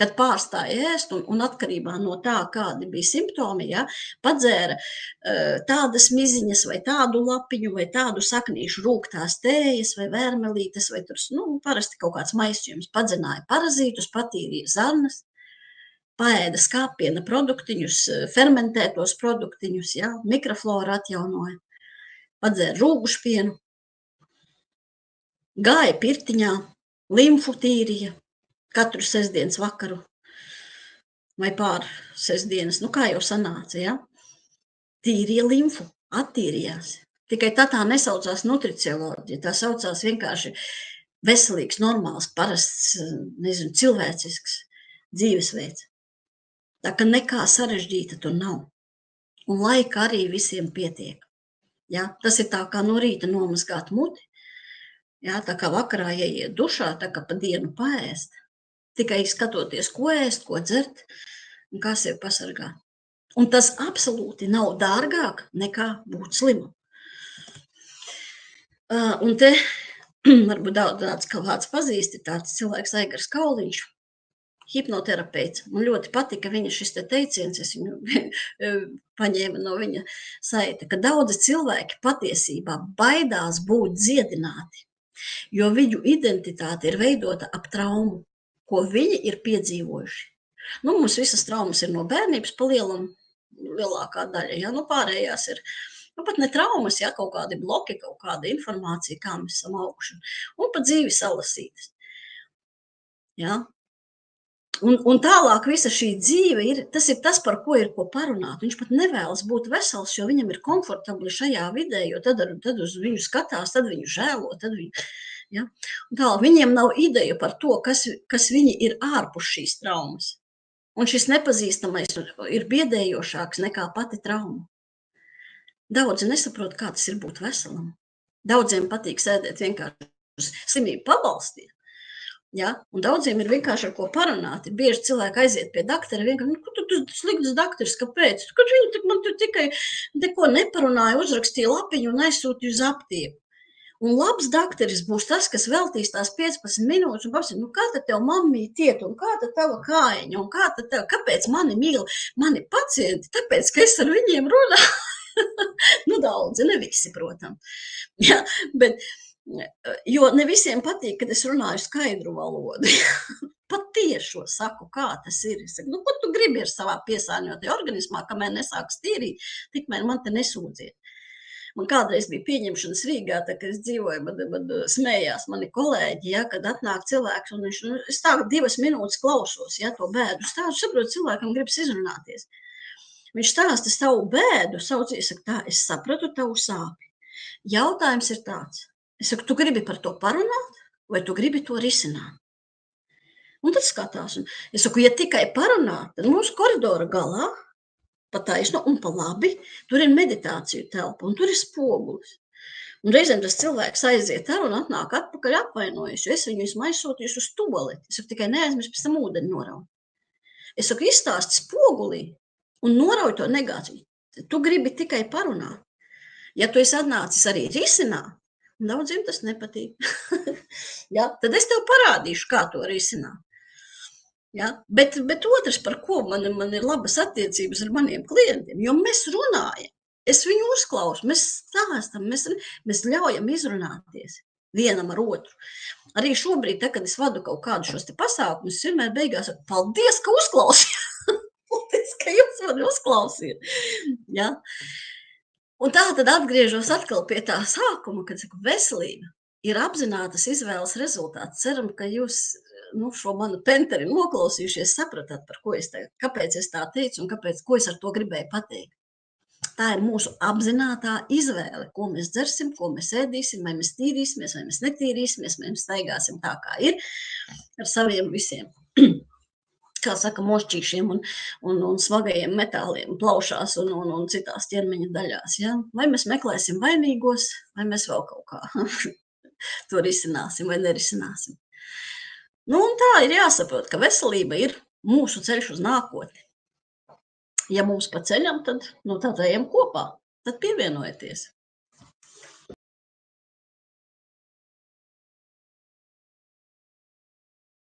Kad pārstāja ēst un atkarībā no tā, kādi bija simptomi, ja, padzēra tādas miziņas vai tādu lapiņu vai tādu saknīšu rūgtās tējas vai vērmelītes vai tur, nu, parasti kaut kāds maisījums, padzināja parazītus, patīrīja zarnas, paēda skāpiena produktiņus, fermentētos produktiņus, ja, mikrofloru atjaunoja, padzēra rūgušpienu, gāja pirtiņā, limfu tīrīja, katru sestdienas vakaru vai pār sestdienas, nu kā jau sanāca, ja? Tīrīja limfu, attīrījās. Tikai tā nesaucās nutricioloģija, tā saucās vienkārši veselīgs, normāls, parasts, nezinu, cilvēcisks dzīvesveids. Tā ka nekā sarežģīta tur nav. Un laika arī visiem pietiek. Ja? Tas ir tā kā no rīta nomazgāt muti, ja? Tā kā vakarā ieiet dušā, tā kā pa dienu paēst. Tikai skatoties, ko ēst, ko dzert un kā sevi pasargāt. Un tas absolūti nav dārgāk nekā būt slimam. Un te varbūt daudz kāds pazīst, tāds cilvēks Aigars Kauliņš, hipnoterapeits. Man ļoti patika viņa šis te teiciens, es viņu paņēmu no viņa saita, ka daudzi cilvēki patiesībā baidās būt dziedināti, jo viņu identitāte ir veidota ap traumu, ko viņi ir piedzīvojuši. Nu, mums visas traumas ir no bērnības pa lielam, lielākā daļa, ja, nu pārējās ir, nu pat ne traumas, ja, kaut kādi bloki, kaut kāda informācija, kā mēs esam auguši, un pa dzīvi salasītas. Ja. Un tālāk visa šī dzīve ir tas, par ko ir ko parunāt. Viņš pat nevēlas būt vesels, jo viņam ir komfortabli šajā vidē, jo tad uz viņu skatās, tad viņu žēlo, tad viņu, ja? Un tālāk viņiem nav ideja par to, kas viņi ir ārpus šīs traumas. Un šis nepazīstamais ir biedējošāks nekā pati trauma. Daudzi nesaprot, kā tas ir būt veselam. Daudziem patīk sēdēt vienkārši uz slimību pabalstīt. Ja? Un daudziem ir vienkārši ar ko parunāt. Ir bieži cilvēki aiziet pie daktara, vienkārši, ko tu slikts daktars, kāpēc? Kad viņi man tur tikai neko neparunāja, uzrakstīja lapiņu un aizsūtīja uz aptieku. Un labs dakteris būs tas, kas veltīs tās 15 minūtes un pasaka, kā tad tev mammīt iet, un kā tad tava kājiņa, un kāpēc mani mīl mani pacienti? Tāpēc, ka es ar viņiem runāju. Daudzi, ne visi, protams. Ja? Bet jo ne visiem patīk, kad es runāju skaidru valodu. Pat tiešo saku, kā tas ir. Es saku, ko tu gribi ar savā piesārņotajā organismā, kamēr nesāks tīrīt, tikmēr man te nesūdziet. Man kādreiz bija pieņemšanas Rīgā, tā, kad es dzīvoju, man smējās mani kolēģi, ja, kad atnāk cilvēks, un viņš, es tā 2 minūtes klausos, ja, to bēdu stāstu, saprotu, cilvēkam gribas izrunāties. Viņš stāsta savu bēdu, saucies, saka, tā, es sapratu tavu sāpi. Jautājums ir tāds. Es saku, tu gribi par to parunāt, vai tu gribi to risināt? Un tad skatās. Es saku, ja tikai parunāt, tad mūsu koridora galā, pa taisnu un pa labi, tur ir meditāciju telpa, un tur ir spogulis. Un reizēm tas cilvēks aiziet ar un atnāk atpakaļ apvainojas, jo es viņu esmu aizsūtījuši uz tualeti. Es saku, tikai neaizmirst pēc tam ūdeni noraut. Es saku, izstāsti spogulī un norauj to negāciju. Tu gribi tikai parunāt. Ja tu esi atnācis arī risināt, daudziem tas nepatīk. Ja? Tad es tev parādīšu, kā to risināt. Ja? Bet otrs, par ko man ir labas attiecības ar maniem klientiem, jo mēs runājam, es viņu uzklausu, mēs stāstam, mēs ļaujam izrunāties vienam ar otru. Arī šobrīd, kad es vadu kaut kādu šos te pasākumus, es vienmēr beigās saku, paldies, ka uzklausījāt. Paldies, ka jūs mani uzklausījāt. Ja? Un tā tad atgriežos atkal pie tā sākuma, kad saku, veselība ir apzinātas izvēles rezultāts. Ceram, ka jūs šo manu penteri noklausījušies, sapratāt, par ko es tagad, kāpēc es tā teicu un ko es ar to gribēju pateikt. Tā ir mūsu apzinātā izvēle, ko mēs dzersim, ko mēs ēdīsim, vai mēs tīrīsimies, vai mēs netīrīsimies, vai mēs staigāsim tā, kā ir, ar saviem visiem. Kā saka, mošķīšiem un svagajiem metāliem plaušās un citās ķermeņa daļās. Ja? Vai mēs meklēsim vainīgos, vai mēs vēl kaut kā to risināsim vai nerisināsim. Un tā ir jāsaprot, ka veselība ir mūsu ceļš uz nākotni. Ja mums pa ceļam, tad ejam kopā, tad pievienojieties.